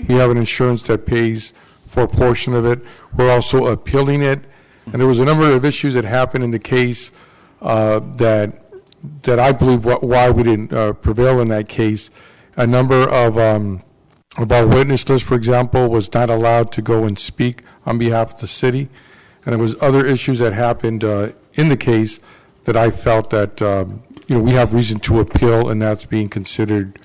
Speaker 7: We have an insurance that pays for a portion of it. We're also appealing it. And there was a number of issues that happened in the case that I believe why we didn't prevail in that case. A number of our witness list, for example, was not allowed to go and speak on behalf of the city. And there was other issues that happened in the case that I felt that, we have reason to appeal, and that's being considered,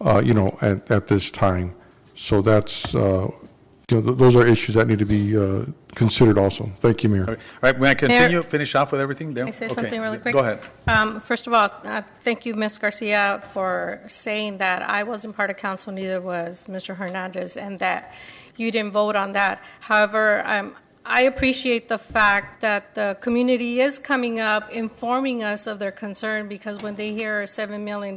Speaker 7: at this time. So that's, those are issues that need to be considered also. Thank you, Mayor.
Speaker 1: All right, may I continue, finish off with everything there?
Speaker 4: Can I say something really quick?
Speaker 1: Go ahead.
Speaker 4: First of all, thank you, Ms. Garcia, for saying that I wasn't part of council, neither was Mr. Hernandez, and that you didn't vote on that. However, I appreciate the fact that the community is coming up, informing us of their concern, because when they hear $7 million,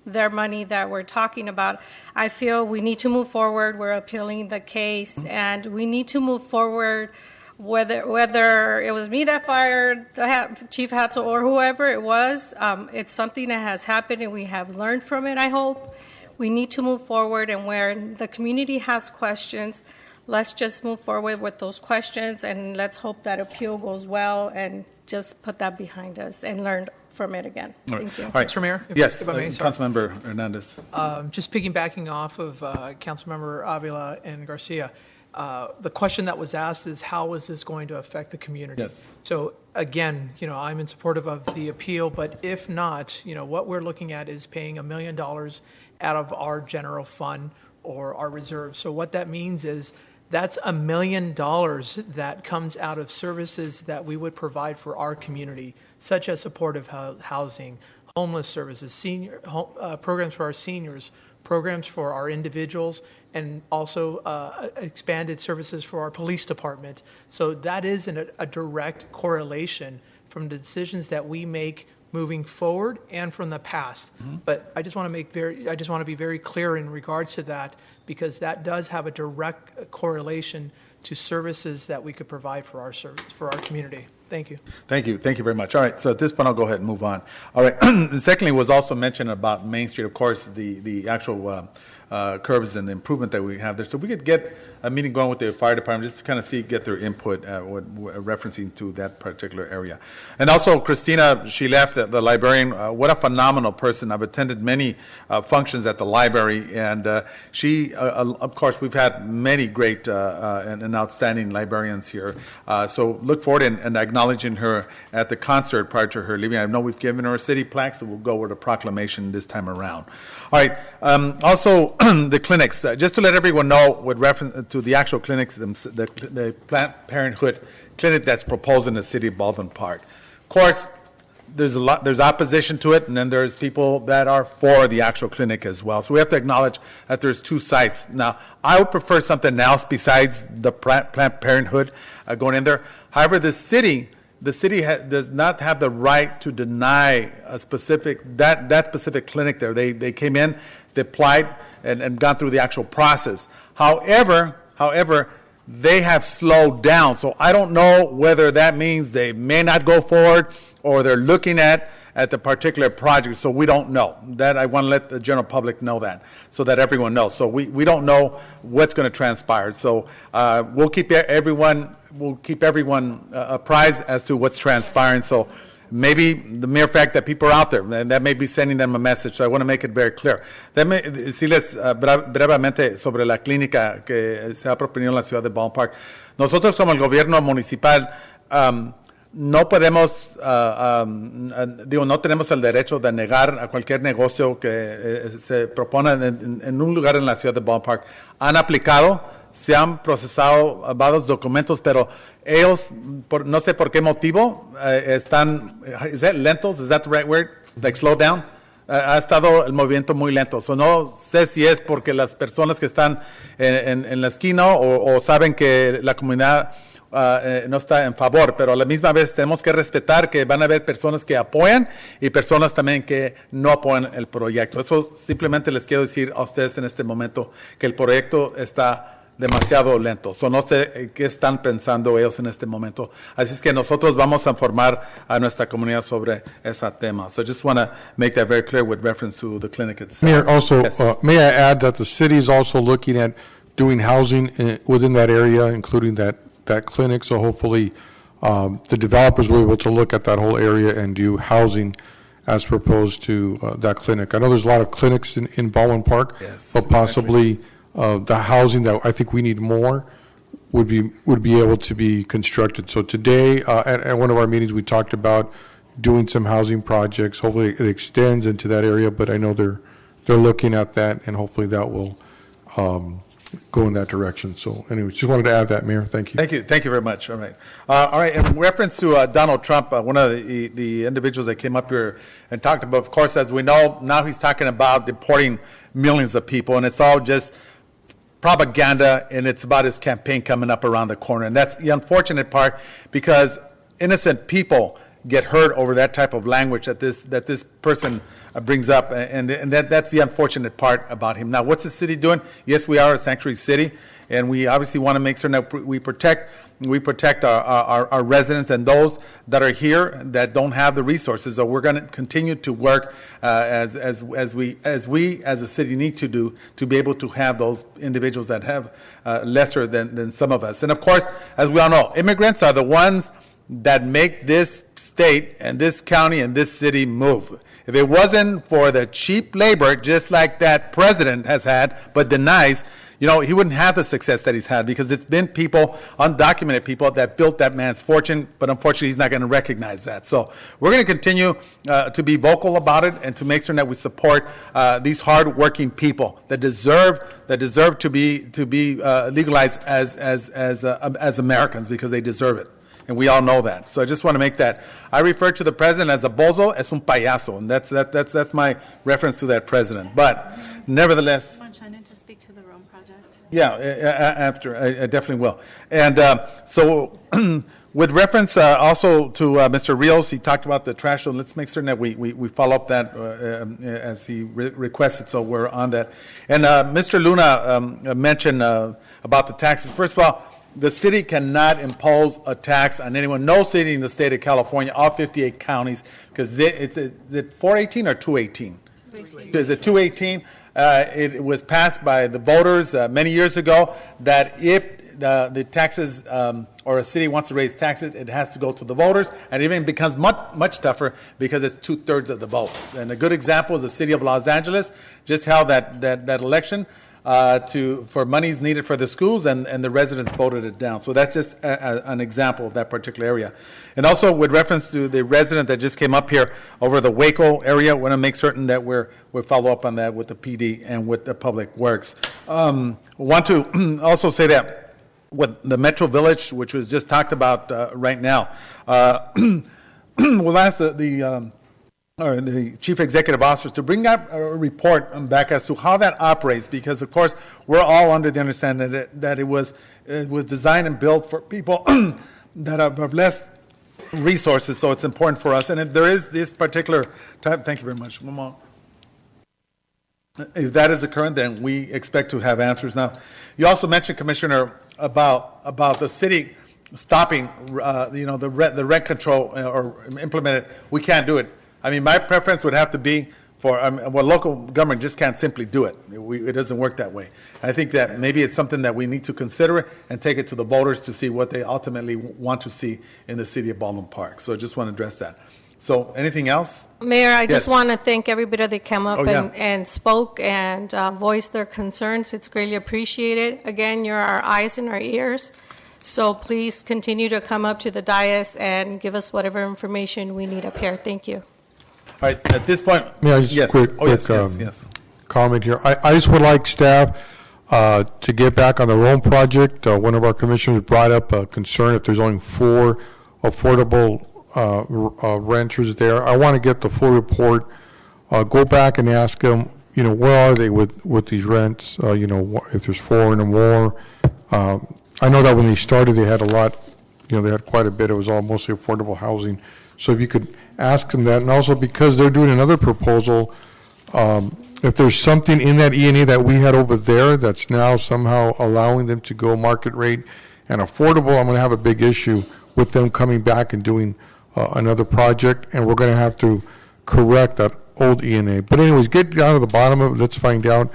Speaker 4: their money that we're talking about. I feel we need to move forward. We're appealing the case, and we need to move forward. Whether it was me that fired Chief Hatzel or whoever it was, it's something that has happened and we have learned from it, I hope. We need to move forward, and where the community has questions, let's just move forward with those questions, and let's hope that appeal goes well and just put that behind us and learn from it again. Thank you.
Speaker 1: All right.
Speaker 2: Mr. Mayor,
Speaker 1: Yes,
Speaker 2: if I may, sorry.
Speaker 1: Councilmember Hernandez.
Speaker 2: Just piggybacking off of Councilmember Avila and Garcia, the question that was asked is how is this going to affect the community?
Speaker 1: Yes.
Speaker 2: So again, I'm in support of the appeal, but if not, what we're looking at is paying $1 million out of our general fund or our reserves. So what that means is that's $1 million that comes out of services that we would provide for our community, such as supportive housing, homeless services, programs for our seniors, programs for our individuals, and also expanded services for our police department. So that is a direct correlation from the decisions that we make moving forward and from the past. But I just want to be very clear in regards to that, because that does have a direct correlation to services that we could provide for our community. Thank you.
Speaker 1: Thank you. Thank you very much. All right. So at this point, I'll go ahead and move on. All right. Secondly, was also mentioned about Main Street, of course, the actual curbs and the improvement that we have there. So we could get a meeting going with the fire department just to kind of get their input referencing to that particular area. And also, Christina, she left, the librarian. What a phenomenal person. I've attended many functions at the library, and she, of course, we've had many great and outstanding librarians here. So look forward and acknowledging her at the concert prior to her leaving. I know we've given her a city plaque, so we'll go with a proclamation this time around. All right. Also, the clinics. Just to let everyone know, with reference to the actual clinics, the Planned Parenthood clinic that's proposed in the city of Baldwin Park. Of course, there's opposition to it, and then there's people that are for the actual clinic as well. So we have to acknowledge that there's two sides. Now, I would prefer something else besides the Planned Parenthood going in there. However, the city does not have the right to deny a specific specific clinic there. They came in, they applied, and gone through the actual process. However, they have slowed down. So I don't know whether that means they may not go forward or they're looking at the particular project. So we don't know. That I want to let the general public know that, so that everyone knows. So we don't know what's going to transpire. So we'll keep everyone apprised as to what's transpiring. So maybe the mere fact that people are out there, and that may be sending them a message. So I want to make it very clear. Déjame decirles brevemente sobre la clínica que se ha proponido en la ciudad de Baldwin Park. Nosotros, como el gobierno municipal, no podemos, no tenemos el derecho de negar a cualquier negocio que se propone en un lugar en la ciudad de Baldwin Park. Han aplicado, se han procesado varios documentos, pero ellos, no sé por qué motivo, están, is that lentos? Is that the right word? Like slow down? Ha estado el movimiento muy lento. So no sé si es porque las personas que están en la esquina o saben que la comunidad no está en favor, pero a la misma vez tenemos que respetar que van a haber personas que apoyan y personas también que no apoyan el proyecto. Eso simplemente les quiero decir a ustedes en este momento, que el proyecto está demasiado lento. So no sé qué están pensando ellos en este momento. Así es que nosotros vamos a informar a nuestra comunidad sobre ese tema. So I just want to make that very clear with reference to the clinic itself.
Speaker 7: Mayor, also,
Speaker 1: Yes.
Speaker 7: May I add that the city is also looking at doing housing within that area, including that clinic. So hopefully the developers will be able to look at that whole area and do housing as proposed to that clinic. I know there's a lot of clinics in Baldwin Park,
Speaker 1: Yes,
Speaker 7: but possibly the housing that I think we need more would be able to be constructed. So today at one of our meetings, we talked about doing some housing projects. Hopefully it extends into that area, but I know they're looking at that, and hopefully that will go in that direction. So anyway, just wanted to add that, Mayor. Thank you.
Speaker 1: Thank you very much. All right. All right. In reference to Donald Trump, one of the individuals that came up here and talked about, of course, as we know, now he's talking about deporting millions of people, and it's all just propaganda, and it's about his campaign coming up around the corner. And that's the unfortunate part, because innocent people get hurt over that type of language that this person brings up, and that's the unfortunate part about him. Now, what's the city doing? Yes, we are a sanctuary city, and we obviously want to make sure that we protect our residents and those that are here that don't have the resources. So we're going to continue to work as we as a city need to do to be able to have those individuals that have lesser than some of us. And of course, as we all know, immigrants are the ones that make this state and this county and this city move. If it wasn't for the cheap labor, just like that president has had, but denies, he wouldn't have the success that he's had, because it's been people, undocumented people, that built that man's fortune, but unfortunately he's not going to recognize that. So we're going to continue to be vocal about it and to make sure that we support these hard-working people that deserve to be legalized as Americans, because they deserve it. And we all know that. So I just want to make that. I refer to the president as a bozo, es un payaso, and that's my reference to that president. But nevertheless,
Speaker 3: I want Shannon to speak to the Rome project.
Speaker 1: yeah, after I definitely will. And so, with reference also to Mr. Rios, he talked about the trash. So let's make certain that we follow up that as he requested. So we're on that. And Mr. Luna mentioned about the taxes. First of all, the city cannot impose a tax on anyone. No city in the state of California, all 58 counties, because is it 418 or 218? 218. Is it 218? It was passed by the voters many years ago that if the taxes or a city wants to raise taxes, it has to go to the voters, and it even becomes much tougher because it's 2/3 of the votes. And a good example is the city of Los Angeles just held that election for monies needed for the schools, and the residents voted it down. So that's just an example of that particular area. And also with reference to the resident that just came up here over the Waco area, we want to make certain that we follow up on that with the PD and with the Public Works. Want to also say that with the Metro Village, which was just talked about right now, we'll ask the chief executive officers to bring up a report back as to how that operates, because of course we're all under the understanding that it was designed and built for people that have less resources. So it's important for us. And if there is this particular type, thank you very much. One more. If that is occurring, then we expect to have answers. Now, you also mentioned, Commissioner, about the city stopping, the rent control or implement it. We can't do it. I mean, my preference would have to be for local government just can't simply do it. It doesn't work that way. I think that maybe it's something that we need to consider and take it to the voters to see what they ultimately want to see in the city of Baldwin Park. So I just want to address that. So anything else?
Speaker 4: Mayor, I just
Speaker 1: Yes.
Speaker 4: want to thank everybody that came up
Speaker 1: Oh, yeah.
Speaker 4: and spoke and voiced their concerns. It's greatly appreciated. Again, you're our eyes and our ears. So please continue to come up to the dais and give us whatever information we need up here. Thank you.
Speaker 1: All right, at this point,
Speaker 7: May I just
Speaker 1: yes.
Speaker 7: quick
Speaker 1: Yes.
Speaker 7: comment here? I just would like staff to get back on the Rome project. One of our commissioners brought up a concern if there's only 4 affordable renters there. I want to get the full report. Go back and ask them, where are they with these rents? If there's 4 and more. I know that when they started, they had a lot. They had quite a bit. It was all mostly affordable housing. So if you could ask them that, and also because they're doing another proposal, if there's something in that E&A that we had over there that's now somehow allowing them to go market rate and affordable, I'm going to have a big issue with them coming back and doing another project, and we're going to have to correct that old E&A. But anyways, get down to the bottom of it. Let's find out.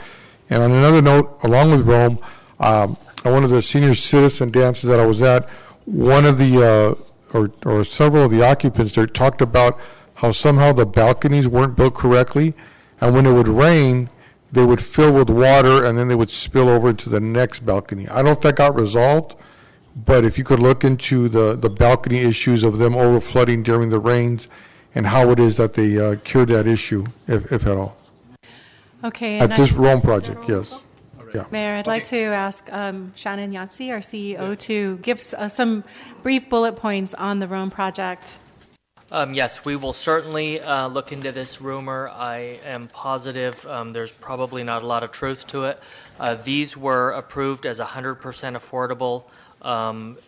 Speaker 7: And on another note, along with Rome, at one of the senior citizen dances that I was at, one of the or several of the occupants there talked about how somehow the balconies weren't built correctly, and when it would rain, they would fill with water and then they would spill over into the next balcony. I don't know if that got resolved, but if you could look into the balcony issues of them over flooding during the rains and how it is that they cured that issue, if at all.
Speaker 3: Okay.
Speaker 7: At this Rome project, yes. Yeah.
Speaker 3: Mayor, I'd like to ask Shannon Yapsey, our CEO, to give us some brief bullet points on the Rome project.
Speaker 6: Yes, we will certainly look into this rumor. I am positive there's probably not a lot of truth to it. These were approved as 100% affordable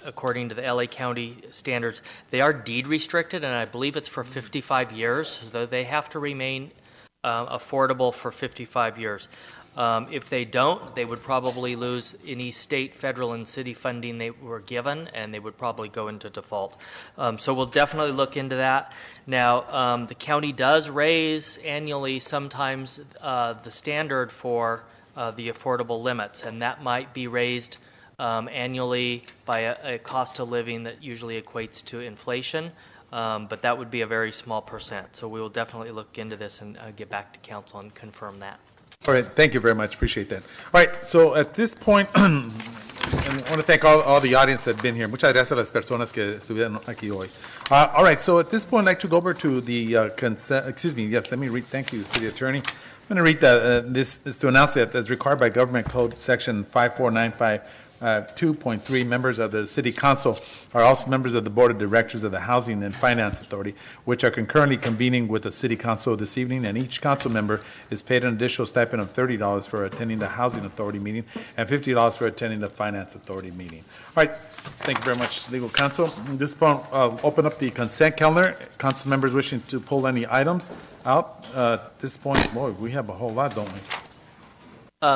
Speaker 6: according to the LA County standards. They are deed restricted, and I believe it's for 55 years, so they have to remain affordable for 55 years. If they don't, they would probably lose any state, federal, and city funding they were given, and they would probably go into default. So we'll definitely look into that. Now, the county does raise annually sometimes the standard for the affordable limits, and that might be raised annually by a cost of living that usually equates to inflation. But that would be a very small percent. So we will definitely look into this and get back to council and confirm that.
Speaker 1: All right, thank you very much, appreciate that. All right, so at this point, and I want to thank all the audience that have been here. Muchas gracias a las personas que estuvieron aquí hoy. All right, so at this point, I'd like to go over to the consent, excuse me, yes, let me read, thank you, City Attorney. I'm going to read this is to announce that as required by Government Code Section 5495, 2.3, members of the City Council are also members of the Board of Directors of the Housing and Finance Authority, which are concurrently convening with the City Council this evening, and each council member is paid an additional stipend of $30 for attending the Housing Authority meeting and $50 for attending the Finance Authority meeting. All right, thank you very much, Legal Counsel. At this point, I'll open up the consent calendar. Council members wishing to pull any items out. At this point, boy, we have a whole lot, don't we?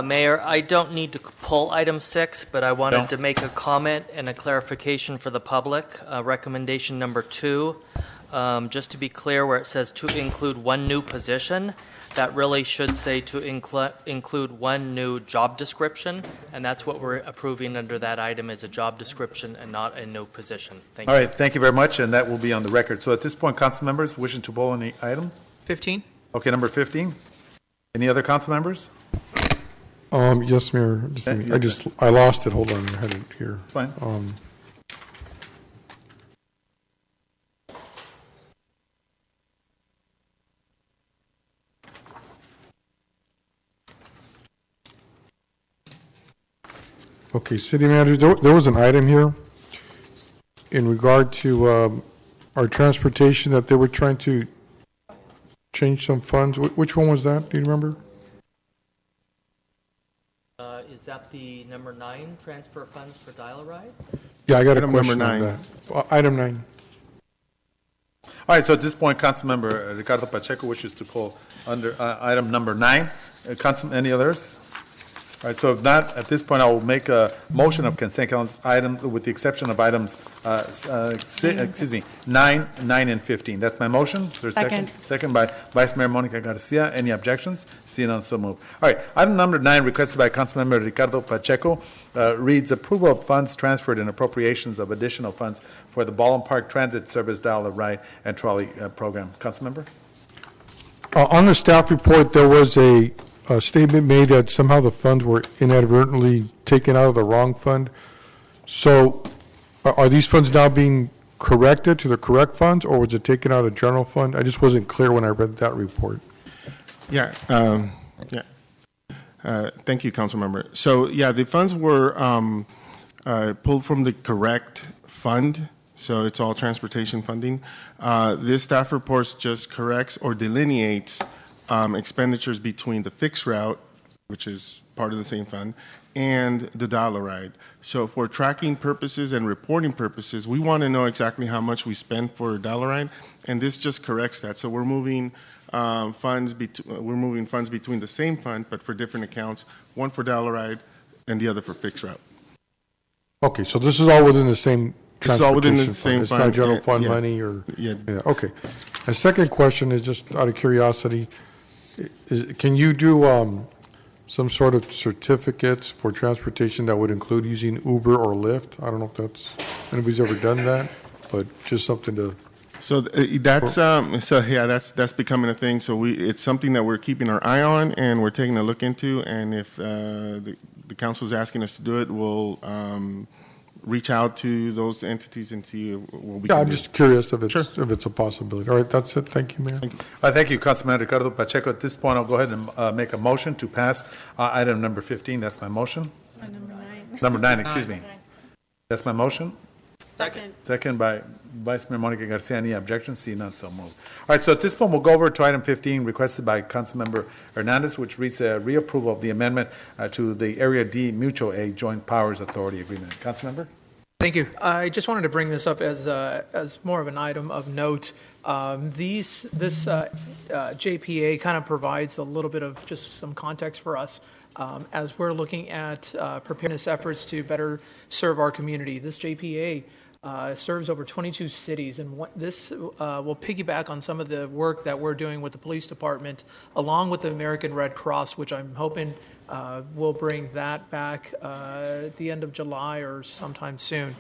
Speaker 6: Mayor, I don't need to pull item 6, but I wanted to make a comment and a clarification for the public. Recommendation number 2, just to be clear, where it says to include one new position, that really should say to include one new job description, and that's what we're approving under that item is a job description and not a new position. Thank you.
Speaker 1: All right, thank you very much, and that will be on the record. So at this point, council members wishing to pull any item?
Speaker 2: 15.
Speaker 1: Okay, number 15. Any other council members?
Speaker 7: Yes, Mayor. Just a minute. I lost it. Hold on, I had it here.
Speaker 1: Fine.
Speaker 7: Okay, City Manager, there was an item here in regard to our transportation that they were trying to change some funds. Which one was that? Do you remember?
Speaker 6: Is that the number 9, transfer funds for dial-a-ride?
Speaker 7: Yeah, I got
Speaker 1: Item
Speaker 7: a question
Speaker 1: number
Speaker 7: on that. Item 9.
Speaker 1: All right, so at this point, Councilmember Ricardo Pacheco wishes to pull under item number 9. Any others? All right, so if not, at this point, I will make a motion of consent calendar items with the exception of items, 9, 9, and 15. That's my motion. Is there a second? Second by Vice Mayor Monica Garcia. Any objections? Seeing none, so moved. All right, item number 9, requested by Councilmember Ricardo Pacheco, reads approval of funds transferred and appropriations of additional funds for the Baldwin Park Transit Service Dial-a-Ride and Trolley program. Councilmember?
Speaker 7: On the staff report, there was a statement made that somehow the funds were inadvertently taken out of the wrong fund. So are these funds now being corrected to the correct funds, or was it taken out of general fund? I just wasn't clear when I read that report.
Speaker 9: Yeah. Thank you, Council Member. So, yeah, the funds were pulled from the correct fund, so it's all transportation funding. This staff report just corrects or delineates expenditures between the fixed route, which is part of the same fund, and the dial-a-ride. So for tracking purposes and reporting purposes, we want to know exactly how much we spend for dial-a-ride, and this just corrects that. So we're moving funds between the same fund, but for different accounts, one for dial-a-ride and the other for fixed route.
Speaker 7: Okay, so this is all within the same
Speaker 9: It's all within the
Speaker 7: transportation
Speaker 9: same
Speaker 7: fund. It's not
Speaker 9: fund,
Speaker 7: general
Speaker 9: yeah,
Speaker 7: fund
Speaker 9: yeah.
Speaker 7: money or?
Speaker 9: Yeah.
Speaker 7: Okay. A second question is just out of curiosity. Can you do some sort of certificates for transportation that would include using Uber or Lyft? I don't know if anybody's ever done that, but just something to.
Speaker 9: So that's becoming a thing. So it's something that we're keeping our eye on and we're taking a look into. And if the council is asking us to do it, we'll reach out to those entities and see what we can do.
Speaker 7: I'm just curious if it's a possibility. All right, that's it. Thank you, Mayor.
Speaker 9: Thank you.
Speaker 1: Thank you, Councilman Ricardo Pacheco. At this point, I'll go ahead and make a motion to pass item number 15. That's my motion.
Speaker 3: Number 9.
Speaker 1: Number 9, excuse me. That's my motion. Second by Vice Mayor Monica Garcia. Any objections? See none, so moved. All right, so at this point, we'll go over to item 15, requested by Councilmember Hernandez, which reads a reapproval of the amendment to the Area D Mutual Aid Joint Powers Authority Agreement. Councilmember?
Speaker 2: Thank you. I just wanted to bring this up as more of an item of note. This JPA kind of provides a little bit of just some context for us as we're looking at preparedness efforts to better serve our community. This JPA serves over 22 cities, and this will piggyback on some of the work that we're doing with the police department, along with the American Red Cross, which I'm hoping we'll bring that back at the end of July or sometime soon.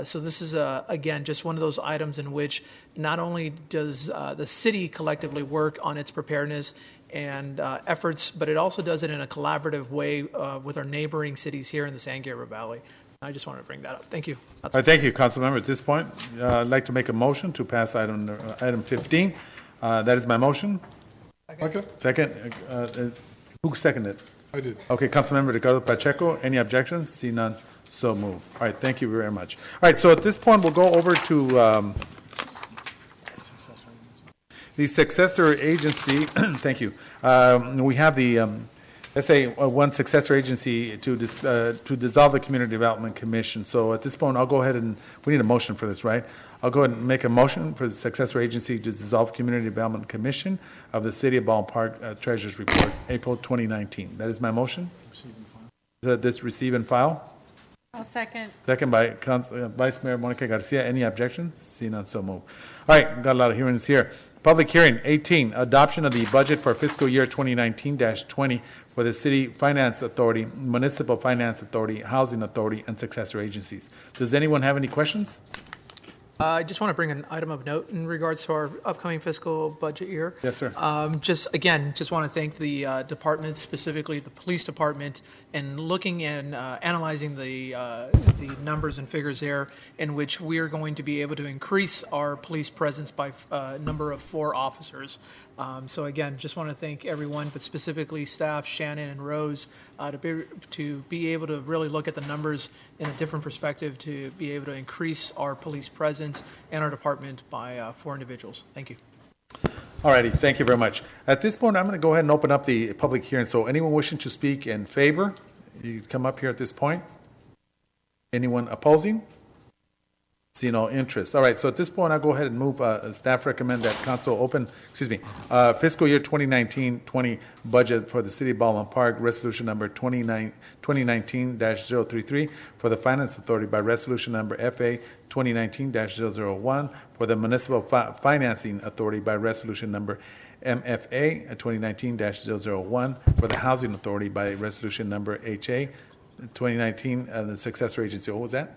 Speaker 2: So this is, again, just one of those items in which not only does the city collectively work on its preparedness and efforts, but it also does it in a collaborative way with our neighboring cities here in the San Gabriel Valley. I just wanted to bring that up. Thank you.
Speaker 1: All right, thank you, Councilmember. At this point, I'd like to make a motion to pass item 15. That is my motion. Second. Who seconded?
Speaker 7: I did.
Speaker 1: Okay, Councilmember Ricardo Pacheco. Any objections? See none. So moved. All right, thank you very much. All right, so at this point, we'll go over to the successor agency. Thank you. We have the, let's say, one successor agency to dissolve the Community Development Commission. So at this point, I'll go ahead and, we need a motion for this, right? I'll go ahead and make a motion for the successor agency to dissolve Community Development Commission of the City of Baldwin Park Treasurer's Report, April 2019. That is my motion. This receive and file.
Speaker 3: I'll second.
Speaker 1: Second by Vice Mayor Monica Garcia. Any objections? See none, so move. All right, got a lot of hearings here. Public hearing 18, adoption of the budget for fiscal year 2019-20 for the City Finance Authority, Municipal Finance Authority, Housing Authority, and successor agencies. Does anyone have any questions?
Speaker 2: I just want to bring an item of note in regards to our upcoming fiscal budget year.
Speaker 1: Yes, sir.
Speaker 2: Just want to thank the departments, specifically the police department, and looking and analyzing the numbers and figures there, in which we are going to be able to increase our police presence by a number of 4 officers. So again, just want to thank everyone, but specifically staff, Shannon and Rose, to be able to really look at the numbers in a different perspective, to be able to increase our police presence and our department by 4 individuals. Thank you.
Speaker 1: All righty, thank you very much. At this point, I'm going to go ahead and open up the public hearing. So anyone wishing to speak in favor, you come up here at this point. Anyone opposing? See no interest. All right, so at this point, I'll go ahead and move, staff recommend that council open, fiscal year 2019-20 budget for the City of Baldwin Park, resolution number 2019-033 for the Finance Authority by resolution number FA 2019-001 for the Municipal Financing Authority by resolution number MFA 2019-001 for the Housing Authority by resolution number HA 2019, the successor agency. What was that?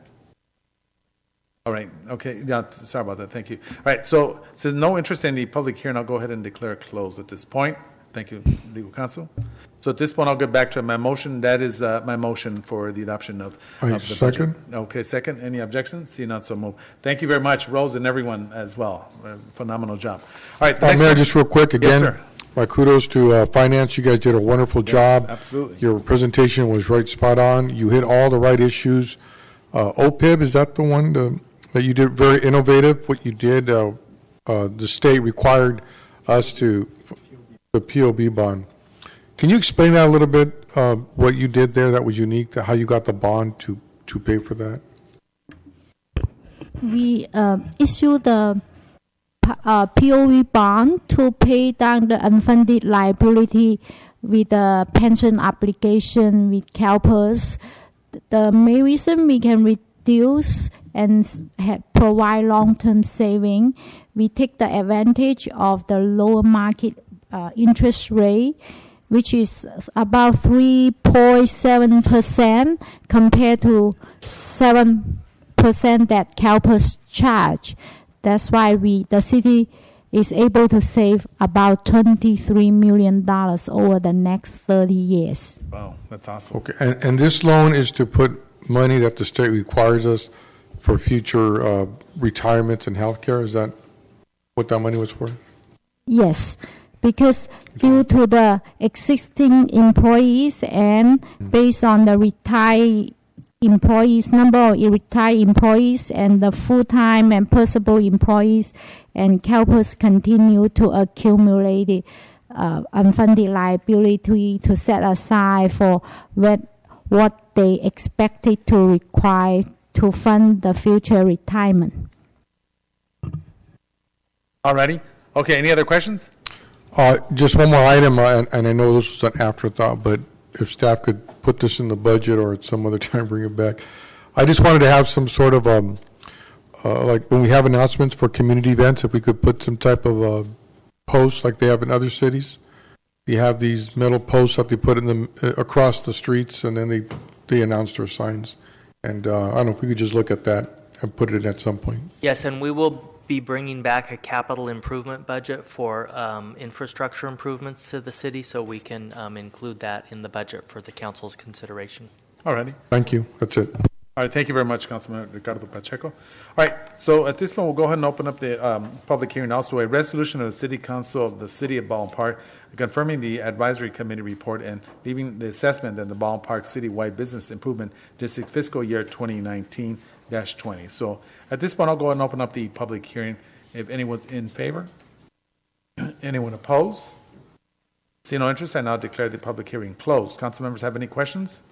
Speaker 1: All right, okay, yeah, sorry about that, thank you. All right, so since no interest in the public hearing, I'll go ahead and declare it closed at this point. Thank you, legal counsel. So at this point, I'll get back to my motion. That is my motion for the adoption of the
Speaker 7: second.
Speaker 1: budget. Okay, second. Any objections? See none, so move. Thank you very much, Rose, and everyone as well. Phenomenal job. All right, the next
Speaker 7: Mayor,
Speaker 1: one.
Speaker 7: just real quick, again,
Speaker 1: Yes, sir.
Speaker 7: my kudos to Finance. You guys did a wonderful job.
Speaker 1: Absolutely.
Speaker 7: Your presentation was right spot on. You hit all the right issues. OPIB, is that the one that you did? Very innovative, what you did. The state required us to, the POB bond. Can you explain that a little bit, what you did there that was unique, to how you got the bond to pay for that?
Speaker 5: We issued the POV bond to pay down the unfunded liability with the pension obligation with CalPERS. The main reason we can reduce and provide long-term saving, we take the advantage of the lower market interest rate, which is about 3.7% compared to 7% that CalPERS charge. That's why the city is able to save about $23 million over the next 30 years.
Speaker 1: Wow, that's awesome.
Speaker 7: Okay, and this loan is to put money that the state requires us for future retirements and health care? Is that what that money was for?
Speaker 5: Yes, because due to the existing employees and based on the employees, number of retired employees, and the full-time and possible employees, and CalPERS continue to accumulate unfunded liability to set aside for what they expected to require to fund the future retirement.
Speaker 1: Alrighty. Okay, any other questions?
Speaker 7: Just one more item, and I know this was an afterthought, but if staff could put this in the budget or at some other time bring it back. I just wanted to have some sort of, like when we have announcements for community events, if we could put some type of posts like they have in other cities. You have these metal posts that they put in them across the streets, and then they announce their signs. And I don't know if we could just look at that and put it in at some point.
Speaker 6: Yes, and we will be bringing back a capital improvement budget for infrastructure improvements to the city, so we can include that in the budget for the council's consideration.
Speaker 1: Alrighty.
Speaker 7: Thank you. That's it.
Speaker 1: All right, thank you very much, Councilman Ricardo Pacheco. All right, so at this point, we'll go ahead and open up the public hearing. Also, a resolution of the City Council of the City of Baldwin Park confirming the advisory committee report and leaving the assessment in the Baldwin Park Citywide Business Improvement District fiscal year 2019-20. So at this point, I'll go ahead and open up the public hearing. If anyone's in favor, anyone opposed? See no interest, I now declare the public hearing closed. Council members have any questions?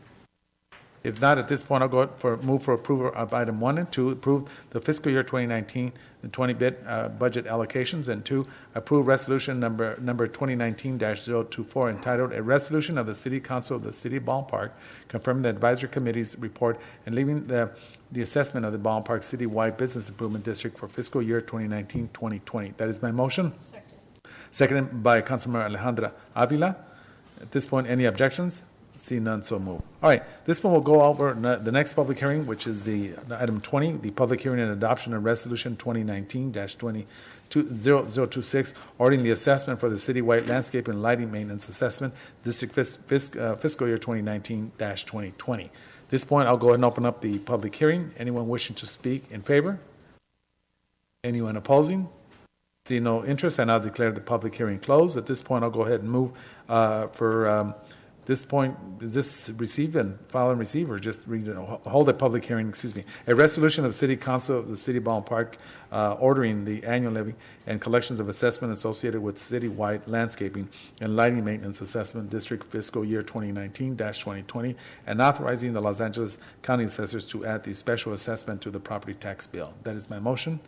Speaker 1: If not, at this point, I'll go move for approval of item 1 and 2, approve the fiscal year 2019 and 20-bit budget allocations, and 2, approve resolution number 2019-024 entitled A Resolution of the City Council of the City of Baldwin Park confirming the advisory committee's report and leaving the assessment of the Baldwin Park Citywide Business Improvement District for fiscal year 2019-2020. That is my motion. Seconded by Councilmember Alejandra Avila. At this point, any objections? See none, so move. All right, this one will go over the next public hearing, which is the item 20, the public hearing and adoption of resolution 2019-026, ordering the assessment for the citywide landscape and lighting maintenance assessment, district fiscal year 2019-2020. At this point, I'll go ahead and open up the public hearing. Anyone wishing to speak in favor? Anyone opposing? See no interest, I now declare the public hearing closed. At this point, I'll go ahead and move for this point, is this receive and file and receive, or just read it, hold a public hearing, excuse me. A resolution of the City Council of the City of Baldwin Park ordering the annual levy and collections of assessment associated with citywide landscaping and lighting maintenance assessment district fiscal year 2019-2020 and authorizing the Los Angeles County Assessors to add the special assessment to the property tax bill. That is my motion.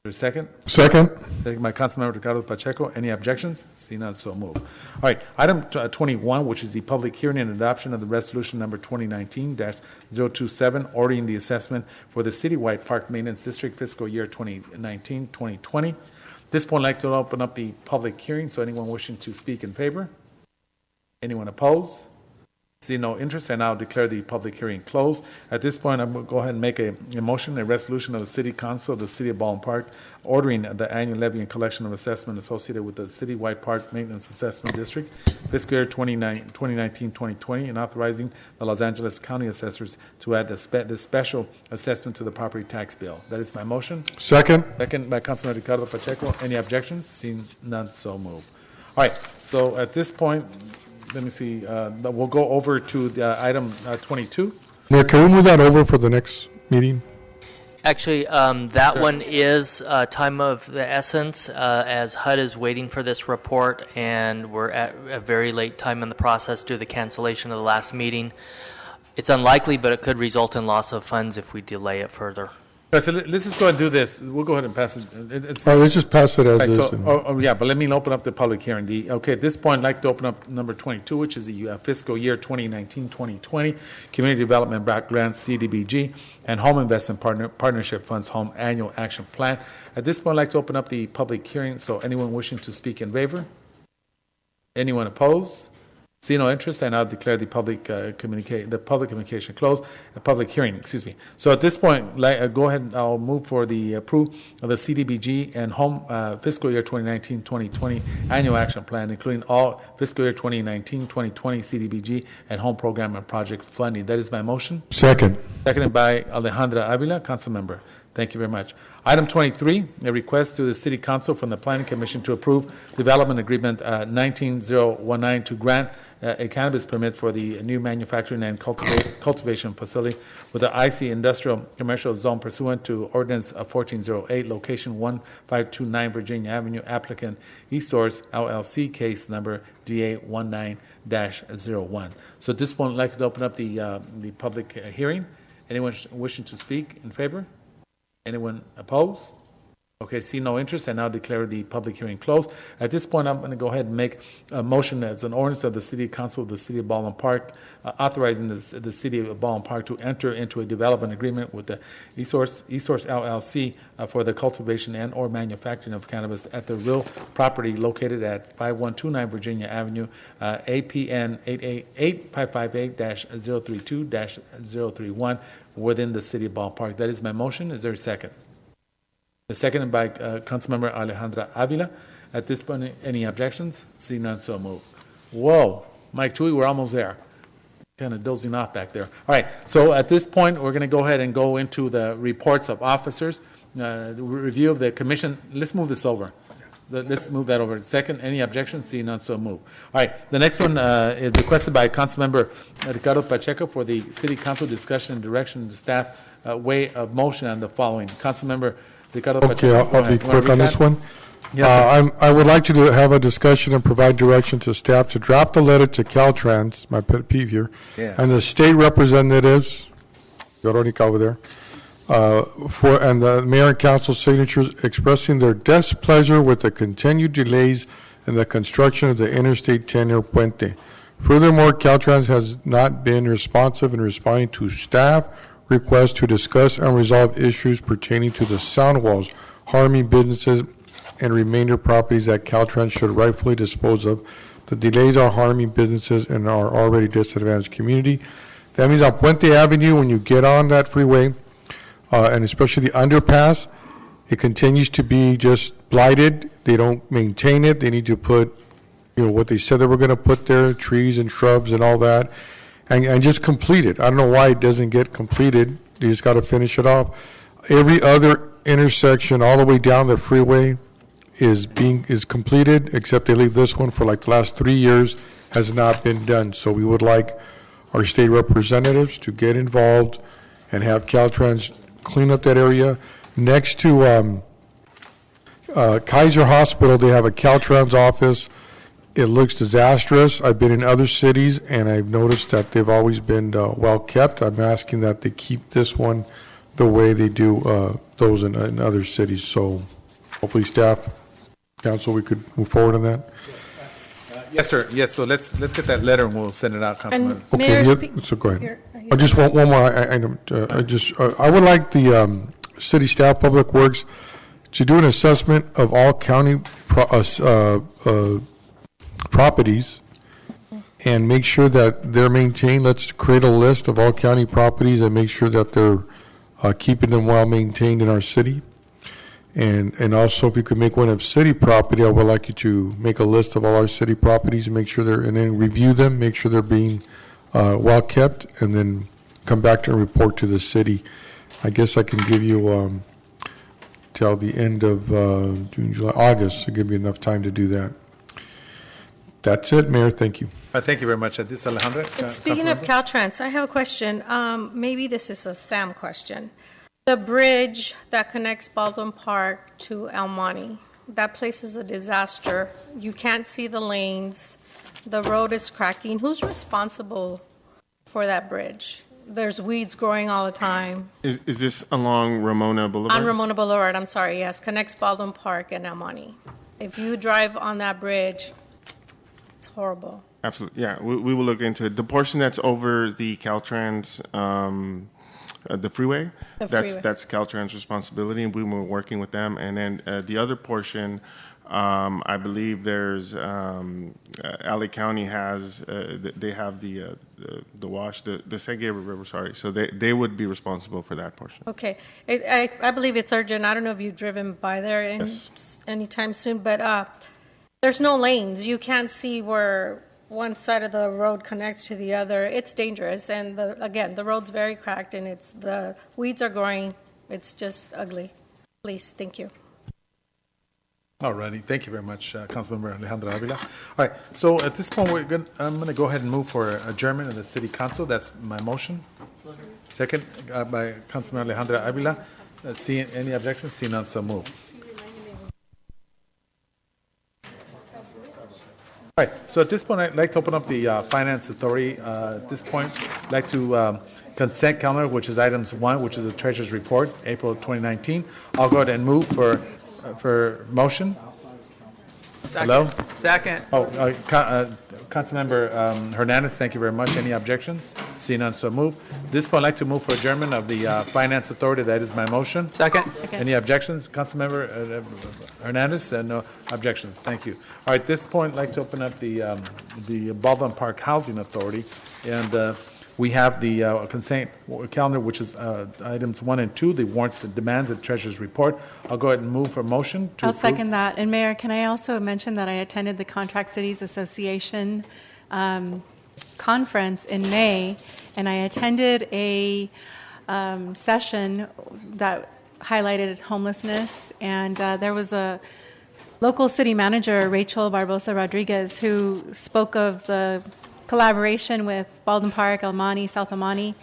Speaker 1: Second?
Speaker 7: Second.
Speaker 1: Second by Councilmember Ricardo Pacheco. Any objections? See none, so move. All right, item 21, which is the public hearing and adoption of the resolution number 2019-027, ordering the assessment for the citywide park maintenance district fiscal year 2019-2020. At this point, I'd like to open up the public hearing, so anyone wishing to speak in favor? Anyone opposed? See no interest, I now declare the public hearing closed. At this point, I'm going to go ahead and make a motion, a resolution of the City Council of the City of Baldwin Park ordering the annual levy and collection of assessment associated with the citywide park maintenance assessment district fiscal year 2019-2020 and authorizing the Los Angeles County Assessors to add the special assessment to the property tax bill. That is my motion.
Speaker 7: Second.
Speaker 1: Second by Councilman Ricardo Pacheco. Any objections? Seeing none, so move. All right, so at this point, let me see, we'll go over to the item 22.
Speaker 7: Mayor, can we move that over for the next meeting?
Speaker 6: Actually, that one is time of the essence, as HUD is waiting for this report, and we're at a very late time in the process due to the cancellation of the last meeting. It's unlikely, but it could result in loss of funds if we delay it further.
Speaker 1: All right, so let's just go ahead and do this. We'll go ahead and pass it.
Speaker 7: All right, let's just pass it as
Speaker 1: right,
Speaker 7: is.
Speaker 1: so, yeah, but let me open up the public hearing. Okay, at this point, I'd like to open up number 22, which is the fiscal year 2019-2020 Community Development Block Grants, CDBG, and Home Investment Partnership Funds Home Annual Action Plan. At this point, I'd like to open up the public hearing, so anyone wishing to speak in favor? Anyone opposed? See no interest, I now declare the public communication closed. The public hearing, excuse me. So at this point, go ahead and I'll move for the approval of the CDBG and Home fiscal year 2019-2020 Annual Action Plan, including all fiscal year 2019-2020 CDBG and Home Program and Project funding. That is my motion.
Speaker 7: Second.
Speaker 1: Seconded by Alejandra Avila, Council Member. Thank you very much. Item 23, a request to the City Council from the Planning Commission to approve Development Agreement 19019 to grant a cannabis permit for the new manufacturing and cultivation facility with the IC Industrial Commercial Zone pursuant to Ordinance 1408, location 1529 Virginia Avenue, applicant eSource LLC, case number DA19-01. So at this point, I'd like to open up the public hearing. Anyone wishing to speak in favor? Anyone opposed? Okay, see no interest, and now declare the public hearing closed. At this point, I'm going to go ahead and make a motion as an ordinance of the City Council of the City of Baldwin Park, authorizing the City of Baldwin Park to enter into a development agreement with the eSource LLC for the cultivation and or manufacturing of cannabis at the real property located at 5129 Virginia Avenue, APN 88558-032-031 within the City of Baldwin Park. That is my motion. Is there a second? The second by Councilmember Alejandra Avila. At this point, any objections? Seeing none, so move. Whoa, Mike Tui, we're almost there. Kind of dozing off back there. All right, so at this point, we're going to go ahead and go into the reports of officers. The review of the commission. Let's move this over. Let's move that over. Second, any objections? Seeing none, so move. All right, the next one is requested by Councilmember Ricardo Pacheco for the City Council discussion and direction of the staff way of motion on the following. Councilmember Ricardo Pacheco.
Speaker 7: Okay, I'll be quick on this one.
Speaker 1: Yes,
Speaker 7: I would like to have a discussion and provide direction to staff to draft a letter to Caltrans, my pet peeve here, and the state representatives, Veronica over there, and the mayor and council signatures expressing their displeasure with the continued delays in the construction of the Interstate 10-year Puente. Furthermore, Caltrans has not been responsive in responding to staff requests to discuss and resolve issues pertaining to the sound walls harming businesses and remainder properties that Caltrans should rightfully dispose of. The delays are harming businesses in our already disadvantaged community. That means on Puente Avenue, when you get on that freeway, and especially the underpass, it continues to be just blighted. They don't maintain it. They need to put, what they said they were going to put there, trees and shrubs and all that, and just complete it. I don't know why it doesn't get completed. You just got to finish it off. Every other intersection all the way down the freeway is completed, except they leave this one for like the last 3 years, has not been done. So we would like our state representatives to get involved and have Caltrans clean up that area. Next to Kaiser Hospital, they have a Caltrans office. It looks disastrous. I've been in other cities, and I've noticed that they've always been well kept. I'm asking that they keep this one the way they do those in other cities. So hopefully staff, council, we could move forward on that.
Speaker 1: Yes, sir. Yes, so let's get that letter and we'll send it out, Councilman.
Speaker 7: Okay, so go ahead. I just want one more item. I would like the city staff, Public Works, to do an assessment of all county properties and make sure that they're maintained. Let's create a list of all county properties and make sure that they're keeping them well maintained in our city. And also, if you could make one of city property, I would like you to make a list of all our city properties and make sure and then review them, make sure they're being well kept, and then come back to report to the city. I guess I can give you till the end of June, July, August to give you enough time to do that. That's it, Mayor. Thank you.
Speaker 1: Thank you very much. This is Alejandra.
Speaker 4: Speaking of Caltrans, I have a question. Maybe this is a Sam question. The bridge that connects Baldwin Park to El Monte, that place is a disaster. You can't see the lanes. The road is cracking. Who's responsible for that bridge? There's weeds growing all the time.
Speaker 9: Is this along Ramona Boulevard?
Speaker 4: On Ramona Boulevard, I'm sorry, yes, connects Baldwin Park and El Monte. If you drive on that bridge, it's horrible.
Speaker 9: Absolutely, yeah. We will look into it. The portion that's over the Caltrans, the freeway, that's Caltrans' responsibility, and we were working with them. And then the other portion, I believe there's LA County has they have the wash, the San Gabriel River, sorry. So they would be responsible for that portion.
Speaker 4: Okay, I believe it's urgent. I don't know if you've driven by there anytime soon, but there's no lanes. You can't see where one side of the road connects to the other. It's dangerous, and again, the road's very cracked, and the weeds are growing. It's just ugly. Please, thank you.
Speaker 1: All righty, thank you very much, Councilmember Alejandra Avila. All right, so at this point, I'm going to go ahead and move for adjournment of the City Council. That's my motion. Second by Councilmember Alejandra Avila. See any objections? See none, so move. All right, so at this point, I'd like to open up the Finance Authority. At this point, I'd like to consent calendar, which is items 1, which is the Treasurer's Report, April 2019. I'll go ahead and move for motion. Hello?
Speaker 2: Second.
Speaker 1: Councilmember Hernandez, thank you very much. Any objections? See none, so move. At this point, I'd like to move for adjournment of the Finance Authority. That is my motion.
Speaker 2: Second.
Speaker 1: Any objections? Councilmember Hernandez? No objections. Thank you. All right, at this point, I'd like to open up the Baldwin Park Housing Authority. And we have the consent calendar, which is items 1 and 2, the warrants and demands and Treasurer's Report. I'll go ahead and move for motion to
Speaker 3: I'll
Speaker 1: approve.
Speaker 3: second that. And Mayor, can I also mention that I attended the Contract Cities Association conference in May, and I attended a session that highlighted homelessness, and there was a local city manager, Rachel Barbosa Rodriguez, who spoke of the collaboration with Baldwin Park, El Monte, South El Monte,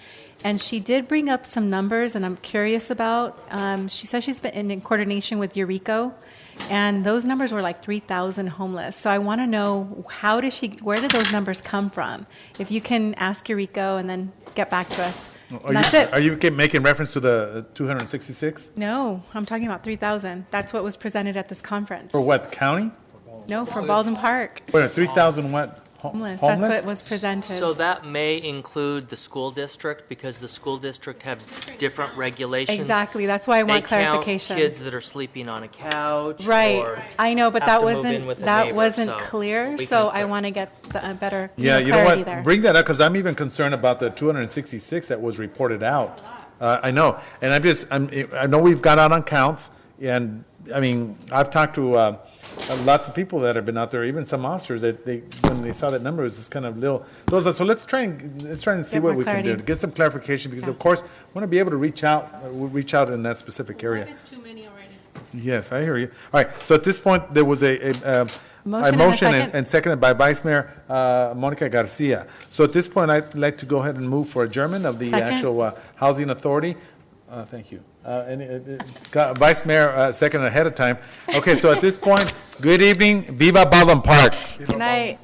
Speaker 3: and she did bring up some numbers, and I'm curious about. She says she's been in coordination with Eurico, and those numbers were like 3,000 homeless. So I want to know where did those numbers come from? If you can ask Eurico and then get back to us. That's it.
Speaker 1: Are you making reference to the 266?
Speaker 3: No, I'm talking about 3,000. That's what was presented at this conference.
Speaker 1: For what, county?
Speaker 3: No, for Baldwin Park.
Speaker 1: Wait, 3,000 what?
Speaker 3: Homeless. That's what was presented.
Speaker 6: So that may include the school district, because the school district have different regulations.
Speaker 3: Exactly. That's why I want clarification.
Speaker 6: They count kids that are sleeping on a couch.
Speaker 3: Right.
Speaker 6: Or
Speaker 3: I know, but
Speaker 6: have
Speaker 3: that
Speaker 6: to move in with a neighbor,
Speaker 3: wasn't
Speaker 6: so
Speaker 3: clear.
Speaker 6: we
Speaker 3: So
Speaker 6: can-
Speaker 3: I want to get a better
Speaker 1: Yeah, you know
Speaker 3: clarity
Speaker 1: what?
Speaker 3: there.
Speaker 1: Bring that up, because I'm even concerned about the 266 that was reported out. I know, and I know we've got out on counts, and I mean, I've talked to lots of people that have been out there, even some officers that when they saw that number, it was just kind of little. So let's try and see
Speaker 3: Get
Speaker 1: what
Speaker 3: more
Speaker 1: we can do
Speaker 3: clarity.
Speaker 1: to get some clarification, because of course, we want to be able to reach out in that specific area.
Speaker 4: It's too many already.
Speaker 1: Yes, I hear you. All right, so at this point, there was a motion
Speaker 3: second.
Speaker 1: and seconded by Vice Mayor Monica Garcia. So at this point, I'd like to go ahead and move for adjournment of the
Speaker 3: Second.
Speaker 1: actual Housing Authority. Thank you. Vice Mayor seconded ahead of time. Okay, so at this point, good evening. Viva Baldwin Park.
Speaker 3: Good night.